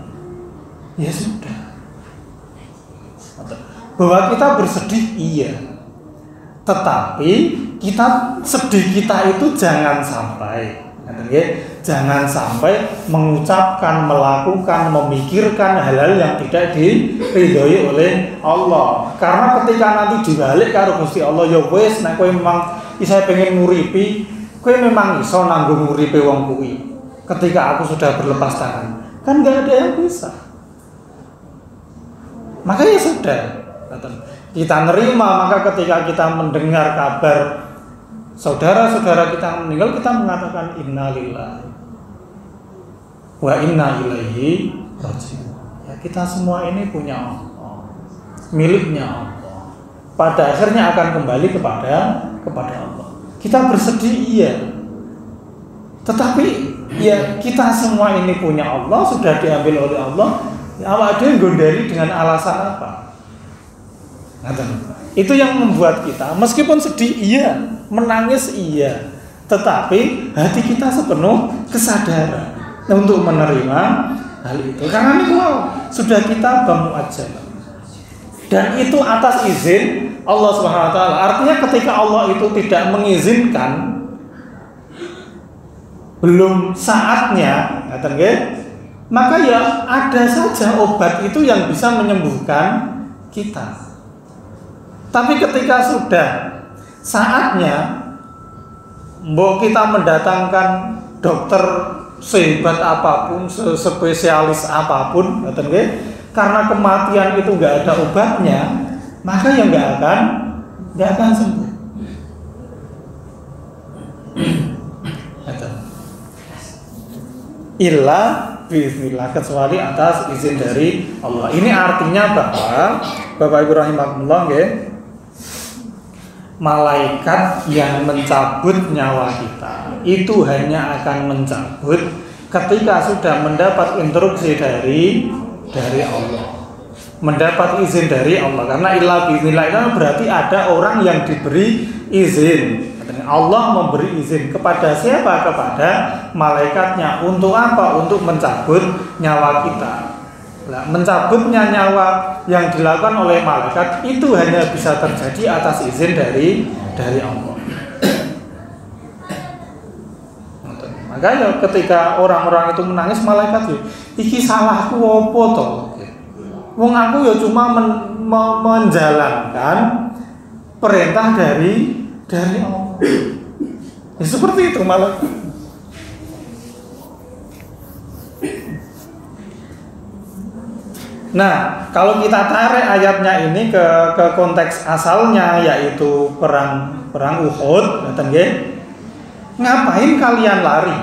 C: ya sudah. Bahwa kita bersedih, iya. Tetapi sedih kita itu jangan sampai, jangan sampai mengucapkan, melakukan, memikirkan hal-hal yang tidak diridhoi oleh Allah. Karena ketika nanti dibalik karo Gusti Allah, ya wis nek kowe memang isa pengen nguripi, kowe memang iso nanggung nguripe wong kuwi. Ketika aku sudah berlepas tangan, kan nggak ada yang bisa. Makanya sudah, kita nerima. Maka ketika kita mendengar kabar saudara-saudara kita meninggal, kita mengatakan innalillahi wa inna ilaihi raji'un. Ya, kita semua ini punya Allah, miliknya Allah. Pada akhirnya akan kembali kepada Allah. Kita bersedih, iya. Tetapi ya kita semua ini punya Allah, sudah diambil oleh Allah. Ya, awak dhewe gondeli dengan alasan apa? Itu yang membuat kita meskipun sedih iya, menangis iya, tetapi hati kita sepenuh kesadaran untuk menerima hal itu. Karena itu sudah kita bamu'ajjalah. Dan itu atas izin Allah Subhanahu wa taala. Artinya ketika Allah itu tidak mengizinkan, belum saatnya, maka ya ada saja obat itu yang bisa menyembuhkan kita. Tapi ketika sudah saatnya, mbok kita mendatangkan dokter sehebat apapun, spesialis apapun, karena kematian itu nggak ada obatnya, maka ya nggak akan sembuh. Illa biiznillah, kecuali atas izin dari Allah. Ini artinya bahwa Bapak Ibu rahimakumullah, malaikat yang mencabut nyawa kita itu hanya akan mencabut ketika sudah mendapat instruksi dari Allah, mendapat izin dari Allah. Karena illa biiznillah itu berarti ada orang yang diberi izin. Allah memberi izin kepada siapa? Kepada malaikatnya. Untuk apa? Untuk mencabut nyawa kita. Nah, mencabutnya nyawa yang dilakukan oleh malaikat itu hanya bisa terjadi atas izin dari Allah. Makanya ketika orang-orang itu menangis, malaikat iki salahku opo to? Wong aku ya cuma menjalankan perintah dari Allah. Ya, seperti itu malah. Nah, kalau kita tarik ayatnya ini ke konteks asalnya, yaitu perang Uhud, ngapain kalian lari?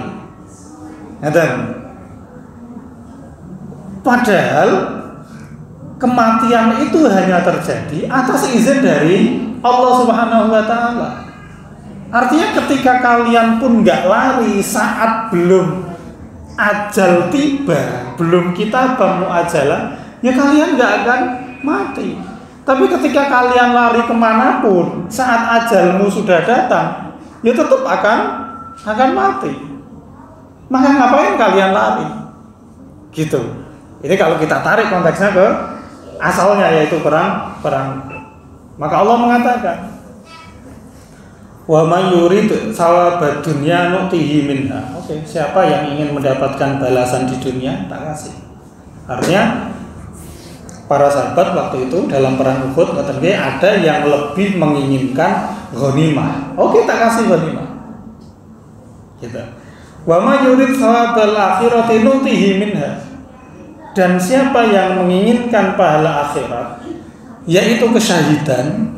C: Padahal kematian itu hanya terjadi atas izin dari Allah Subhanahu wa taala. Artinya ketika kalian pun nggak lari saat belum ajal tiba, belum kita bamu'ajjalah, ya kalian nggak akan mati. Tapi ketika kalian lari kemanapun saat ajalmu sudah datang, ya tetap akan mati. Maka ngapain kalian lari? Gitu. Ini kalau kita tarik konteksnya ke asalnya, yaitu perang. Maka Allah mengatakan, wa may yurid thawabad dunya nu'tihi minha. Oke, siapa yang ingin mendapatkan balasan di dunia, tak kasih. Artinya para sahabat waktu itu dalam perang Uhud, ada yang lebih menginginkan ghanimah. Oke, tak kasih ghanimah. Gitu. Wa may yurid thawabal akhirati nu'tihi minha. Dan siapa yang menginginkan pahala akhirat, yaitu kesyahidan,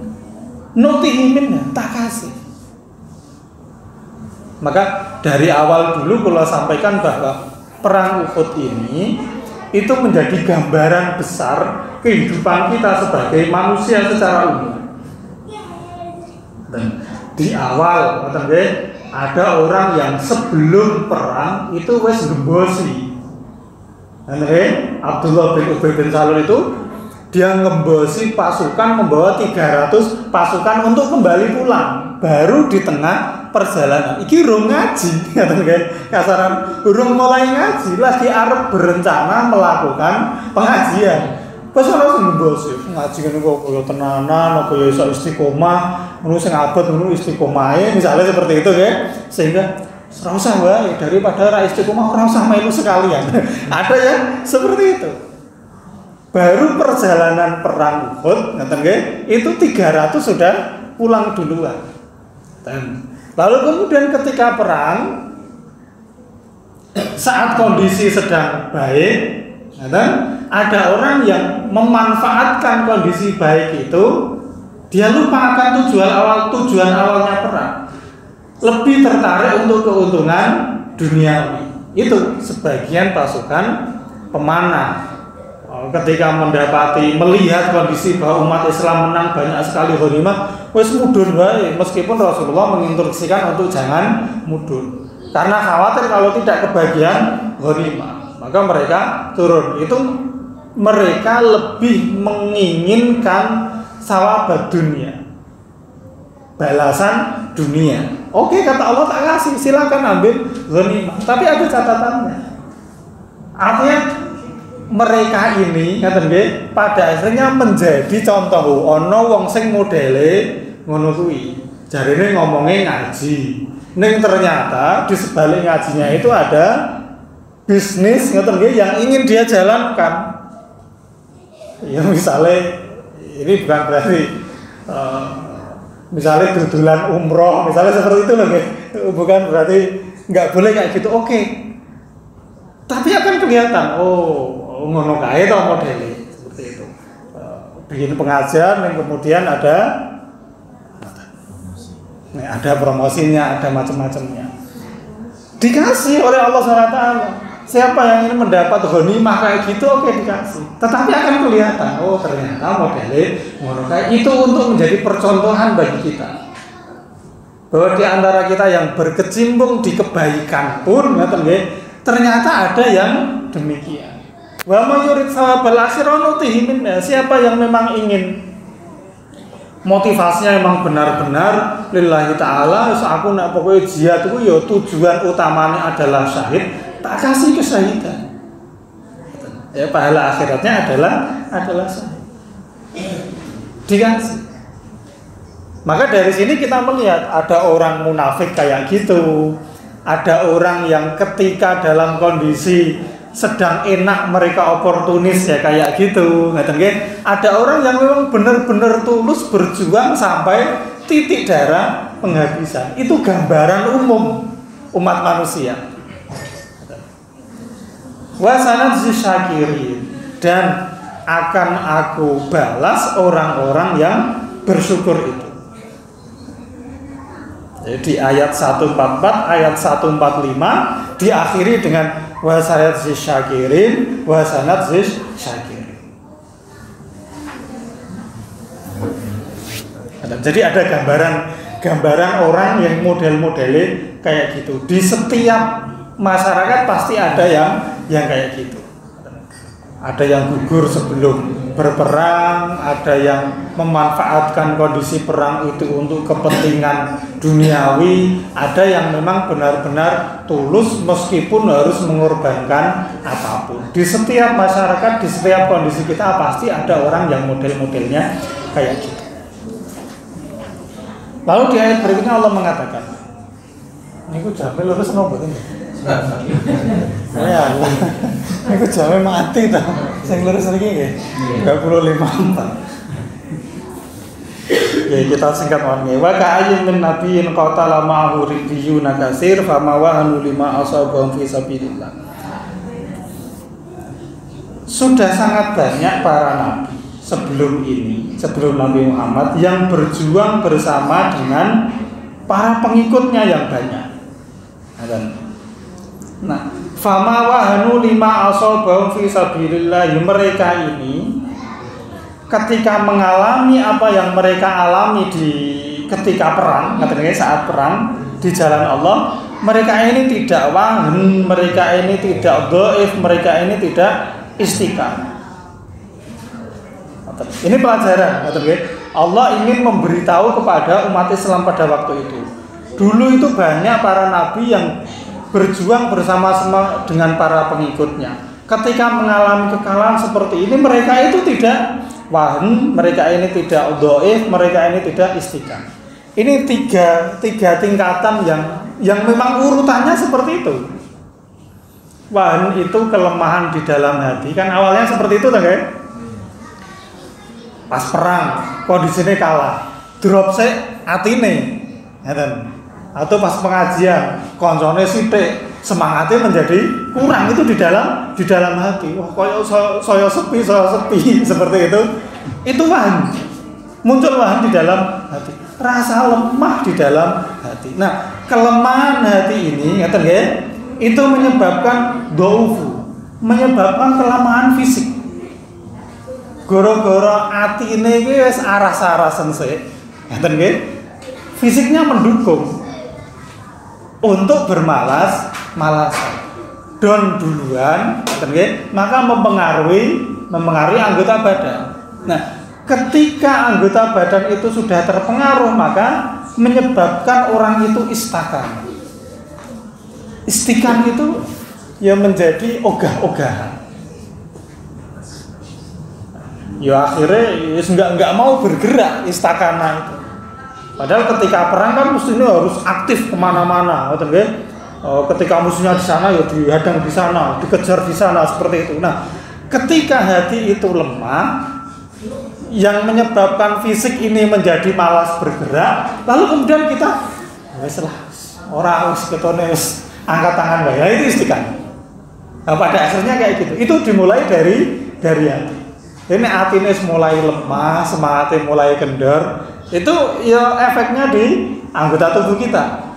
C: nu'tihi minha, tak kasih. Maka dari awal dulu kalau sampaikan bahwa perang Uhud ini itu menjadi gambaran besar kehidupan kita sebagai manusia secara umum. Dan di awal ada orang yang sebelum perang itu wes gembosi. Abdullah bin Ubay bin Salul itu dia ngembosi pasukan, membawa 300 pasukan untuk kembali pulang. Baru di tengah perjalanan. Iki urung ngaji, ngoten nggih. Kasaran urung mulai ngaji, lagi arep berencana melakukan pengajian. Pas ana sing mbos ngaji ngene kok kaya tenanan, kaya iso istiqomah, ngono sing abot ngono istiqomahe, misalnya seperti itu nggih. Sehingga ora usah wae daripada ra istiqomah ora usah melu sekalian. Ada yang seperti itu. Baru perjalanan perang Uhud, ngoten nggih, itu 300 sudah pulang duluan. Dan lalu kemudian ketika perang, saat kondisi sedang baik, dan ada orang yang memanfaatkan kondisi baik itu, dia lupa akan tujuan awalnya perang, lebih tertarik untuk keuntungan duniawi. Itu sebagian pasukan pemanah. Ketika melihat kondisi bahwa umat Islam menang banyak sekali ghanimah, wis mudhun wae, meskipun Rasulullah menginstruksikan untuk jangan mudhun karena khawatir kalau tidak kebagian ghanimah, maka mereka turun. Itu mereka lebih menginginkan sawabat dunia, balasan dunia. Oke, kata Allah tak kasih, silakan ambil ghanimah, tapi ada catatannya. Artinya mereka ini ngaten nggih pada akhirnya menjadi contoh ana wong sing modele ngono kuwi. Jarine ngomongnya ngaji. Ning ternyata di sebalik ngajinya itu ada bisnis ngaten nggih yang ingin dia jalankan. Ya misalnya ini bukan berarti misalnya dudulan umroh, misalnya seperti itu loh nggih. Bukan berarti nggak boleh kayak gitu. Oke. Tapi akan kelihatan, ngono kae to modele seperti itu. Bikin pengajian yang kemudian ada promosinya, ada macam-macamnya. Dikasih oleh Allah SWT. Siapa yang ingin mendapat ghanimah kayak gitu, oke dikasih. Tetapi akan kelihatan, ternyata modele ngono kae itu untuk menjadi percontohan bagi kita. Bahwa di antara kita yang berkecimpung di kebaikan pun ngoten nggih, ternyata ada yang demikian. Wa may yurid thawabal akhirah nutihi minna. Siapa yang memang ingin motivasinya memang benar-benar lillahi ta'ala, aku nak pokoknya jihad itu ya tujuan utamanya adalah syahid, tak kasih kesyahidan. Ya pahala akhiratnya adalah syahid. Dikasih. Maka dari sini kita melihat ada orang munafik kayak gitu. Ada orang yang ketika dalam kondisi sedang enak mereka oportunis ya kayak gitu, ada orang yang memang benar-benar tulus berjuang sampai titik darah penghabisan. Itu gambaran umum umat manusia. Wa sanadzi syakirin, dan akan aku balas orang-orang yang bersyukur itu. Jadi ayat 144, ayat 145 diakhiri dengan wa sanadzi syakirin, wa sanadzi syakirin. Jadi ada gambaran orang yang model-modelnya kayak gitu. Di setiap masyarakat pasti ada yang kayak gitu. Ada yang gugur sebelum berperang, ada yang memanfaatkan kondisi perang itu untuk kepentingan duniawi, ada yang memang benar-benar tulus meskipun harus mengorbankan apapun. Di setiap masyarakat, di setiap kondisi kita pasti ada orang yang model-modelnya kayak gitu. Lalu di ayat berikutnya Allah mengatakan, ini aku jamnya lurus nopo ini. Ya, ini aku jamnya mati tau. Saya lurus lagi nggih. 35. Ya kita singkat wae. Wa ka'ayyin min nabiyyin qatala ma'ahu ribbiyuna katsir fama wahanu lima asabahum fi sabilillah. Sudah sangat banyak para nabi sebelum ini, sebelum Nabi Muhammad yang berjuang bersama dengan para pengikutnya yang banyak. Nah, fama wahanu lima asabahum fi sabilillah, mereka ini ketika mengalami apa yang mereka alami di ketika perang, saat perang di jalan Allah, mereka ini tidak wahan, mereka ini tidak dhaif, mereka ini tidak istiqamah. Ini pelajaran, Allah ingin memberitahu kepada umat Islam pada waktu itu. Dulu itu banyak para nabi yang berjuang bersama-sama dengan para pengikutnya. Ketika mengalami kekalahan seperti ini, mereka itu tidak wahan, mereka ini tidak dhaif, mereka ini tidak istiqam. Ini tiga tingkatan yang memang urutannya seperti itu. Wahan itu kelemahan di dalam hati, kan awalnya seperti itu kan, guys? Pas perang, kondisinya kalah, drop sik atine, atau pas pengajian, koncone sithik, semangatnya menjadi kurang itu di dalam hati. Wah, koyo saya sepi seperti itu. Itu wahan. Muncul wahan di dalam hati. Rasa lemah di dalam hati. Nah, kelemahan hati ini, ngeten nggih, itu menyebabkan dhaufu, menyebabkan kelemahan fisik. Gara-gara atine iki wis aras-arasen sik. Ngeten nggih. Fisiknya mendukung untuk bermalas-malasan. Don duluan, maka mempengaruhi anggota badan. Nah, ketika anggota badan itu sudah terpengaruh, maka menyebabkan orang itu istakan. Istikan itu ya menjadi ogah-ogahan. Ya akhirnya nggak mau bergerak istakana itu. Padahal ketika perang kan mestinya harus aktif kemana-mana, ketika musuhnya di sana ya dihadang di sana, dikejar di sana seperti itu. Nah, ketika hati itu lemah, yang menyebabkan fisik ini menjadi malas bergerak, lalu kemudian kita, orang ketone angkat tangan ya itu istiqamah. Nah, pada akhirnya kayak gitu. Itu dimulai dari hati. Ini hatinya mulai lemah, semangatnya mulai kendor. Itu ya efeknya di anggota tubuh kita.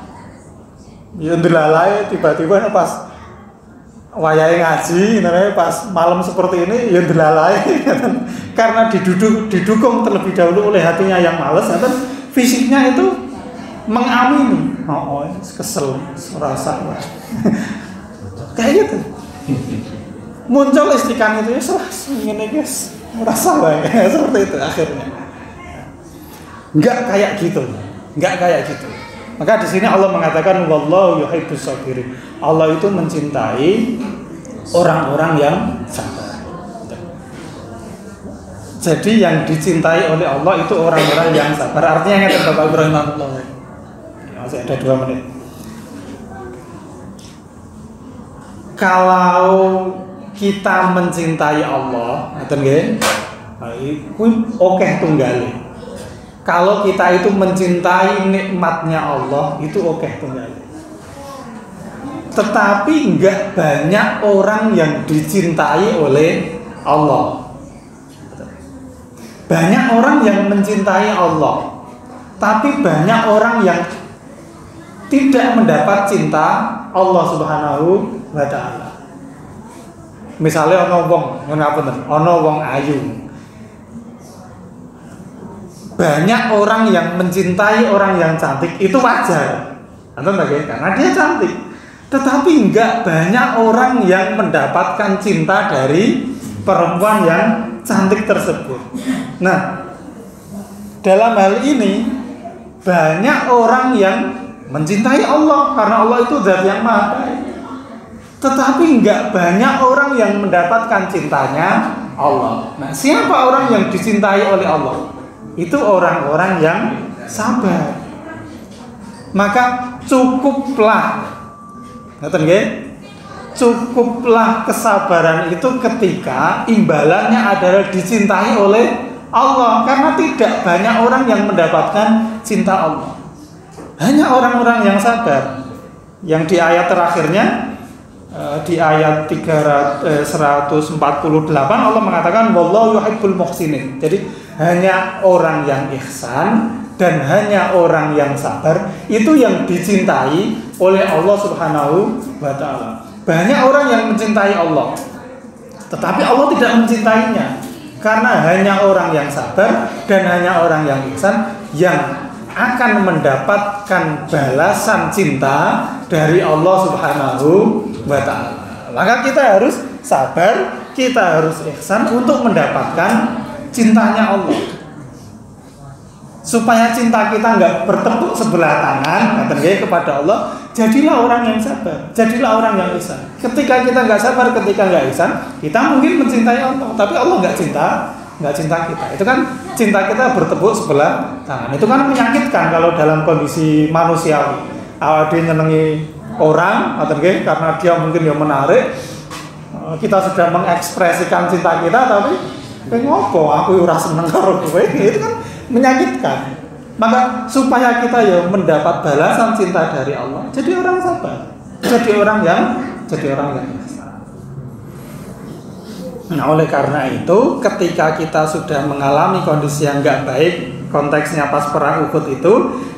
C: Ya ndelalai tiba-tiba pas wayahe ngaji, pas malam seperti ini ya ndelalai karena didukung terlebih dahulu oleh hatinya yang malas, fisiknya itu mengamini. Oh, kesel, rasa kayak gitu. Muncul istiqamah itu ya ngene guys, merasa wae seperti itu akhirnya. Enggak kayak gitu. Maka di sini Allah mengatakan wallahu yuhibbus sabirin. Allah itu mencintai orang-orang yang sabar. Jadi yang dicintai oleh Allah itu orang-orang yang sabar. Artinya ngeten Bapak Ibrahim Allah. Masih ada 2 menit. Kalau kita mencintai Allah, ngeten nggih? Kuwi akeh tunggale. Kalau kita itu mencintai nikmatnya Allah, itu oke tunggal. Tetapi enggak banyak orang yang dicintai oleh Allah. Banyak orang yang mencintai Allah, tapi banyak orang yang tidak mendapat cinta Allah Subhanahu wa taala. Misalnya ono wong ayu. Banyak orang yang mencintai orang yang cantik itu wajar, karena dia cantik. Tetapi enggak banyak orang yang mendapatkan cinta dari perempuan yang cantik tersebut. Nah, dalam hal ini banyak orang yang mencintai Allah karena Allah itu zat yang maha baik. Tetapi enggak banyak orang yang mendapatkan cintanya Allah. Nah, siapa orang yang dicintai oleh Allah? Itu orang-orang yang sabar. Maka cukuplah kesabaran itu ketika imbalannya adalah dicintai oleh Allah. Karena tidak banyak orang yang mendapatkan cinta Allah, hanya orang-orang yang sabar. Yang di ayat terakhirnya, di ayat 148 Allah mengatakan wallahu yuhibbul muhsinin. Jadi hanya orang yang ihsan dan hanya orang yang sabar itu yang dicintai oleh Allah Subhanahu wa taala. Banyak orang yang mencintai Allah, tetapi Allah tidak mencintainya. Karena hanya orang yang sabar dan hanya orang yang ihsan yang akan mendapatkan balasan cinta dari Allah Subhanahu wa taala. Maka kita harus sabar, kita harus ihsan untuk mendapatkan cintanya Allah. supaya cinta kita nggak bertepuk sebelah tangan kepada Allah, jadilah orang yang sabar, jadilah orang yang ihsan. Ketika kita nggak sabar, ketika nggak ihsan, kita mungkin mencintai Allah, tapi Allah nggak cinta kita. Itu kan cinta kita bertepuk sebelah tangan. Itu kan menyakitkan kalau dalam kondisi manusiawi. Awak dia nyenengi orang, karena dia mungkin yang menarik. Kita sudah mengekspresikan cinta kita, tapi ngopo aku ora seneng karo kowe, itu kan menyakitkan. Maka supaya kita ya mendapat balasan cinta dari Allah, jadi orang sabar, jadi orang yang ihsan. Nah, oleh karena itu ketika kita sudah mengalami kondisi yang enggak baik, konteksnya pas perang Uhud itu,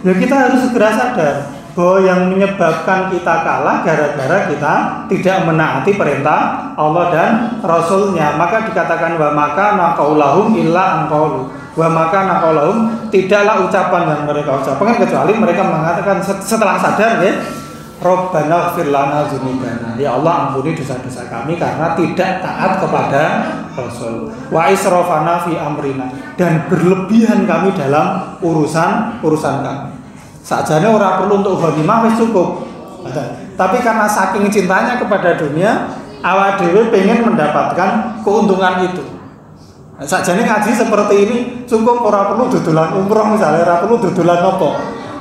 C: ya kita harus segera sadar bahwa yang menyebabkan kita kalah gara-gara kita tidak menaati perintah Allah dan Rasulnya. Maka dikatakan wa maka naqaulahum illa anqaulu, wa maka naqaulahum, tidaklah ucapan yang mereka ucapkan kecuali mereka mengatakan setelah sadar ya, Rabbana ighfir lana dzunubana, ya Allah ampuni dosa-dosa kami karena tidak taat kepada Rasul, wa israfana fi amrina, dan berlebihan kami dalam urusan kami. Sakjane ora perlu untuk ghanimah wis cukup. Tapi karena saking cintanya kepada dunia, awak dhewe pengen mendapatkan keuntungan itu. Sakjane ngaji seperti ini cukup, ora perlu dodolan umroh misalnya, ora perlu dodolan apa.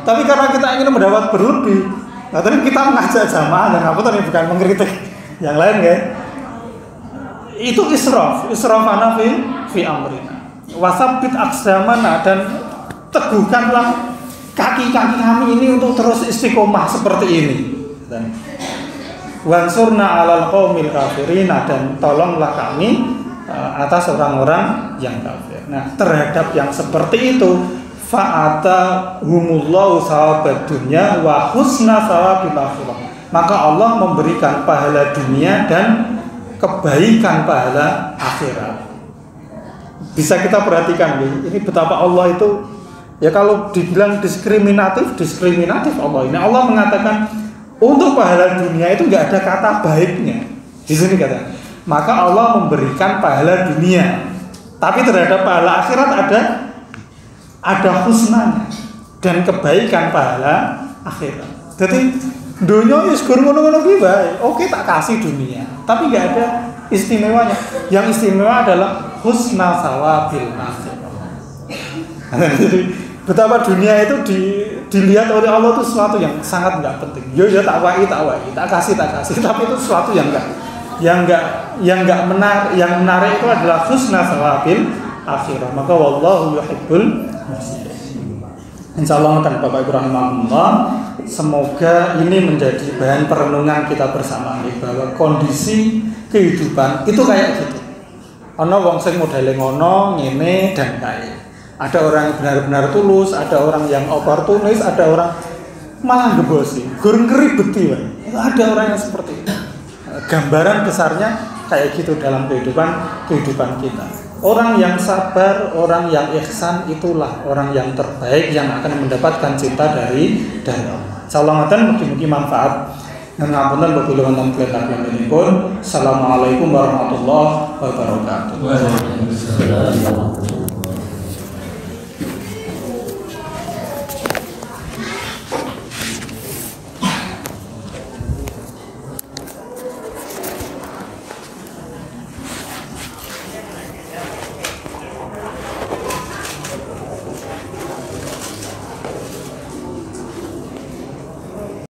C: Tapi karena kita ingin mendapat berlebih, tadi kita mengajak jamaah dan apa tadi bukan mengkritik yang lain ya. Itu israfana fi amrina. Wasabbit aqdamana, dan teguhkanlah kaki-kaki kami ini untuk terus istiqomah seperti ini. Wansurna 'alal qaumil kafirin, dan tolonglah kami atas orang-orang yang kafir. Nah, terhadap yang seperti itu fa'atahumullahu thawabad dunya wa husna thawabil akhirah. Maka Allah memberikan pahala dunia dan kebaikan pahala akhirat. Bisa kita perhatikan ini betapa Allah itu, ya kalau dibilang diskriminatif Allah ini. Allah mengatakan untuk pahala dunia itu nggak ada kata baiknya. Di sini kata, maka Allah memberikan pahala dunia, tapi terhadap pahala akhirat ada husnanya dan kebaikan pahala akhirat. Jadi dunia wis gur ngono-ngono kuwi bae. Oke, tak kasih dunia, tapi nggak ada istimewanya. Yang istimewa adalah husna sawabil akhirah. Jadi betapa dunia itu dilihat oleh Allah itu sesuatu yang sangat nggak penting. Ya tak wai, tak kasih, tapi itu sesuatu yang nggak menarik. Yang menarik itu adalah husna sawabil akhirah. Maka wallahu yuhibbul muhsinin. Insyaallah dan Bapak Ibu rahimahullah, semoga ini menjadi bahan perenungan kita bersama bahwa kondisi kehidupan itu kayak gitu. Ana wong sing modele ngono, ngene dan kae. Ada orang yang benar-benar tulus, ada orang yang oportunis, ada orang malah ngebosi, gur ngeribeti. Ada orang yang seperti itu. Gambaran besarnya kayak gitu dalam kehidupan kita. Orang yang sabar, orang yang ihsan, itulah orang yang terbaik yang akan mendapatkan cinta dari Allah. Insyaallah mugi-mugi manfaat. Ngapunten bagi wonten pun. Assalamualaikum warahmatullahi wabarakatuh.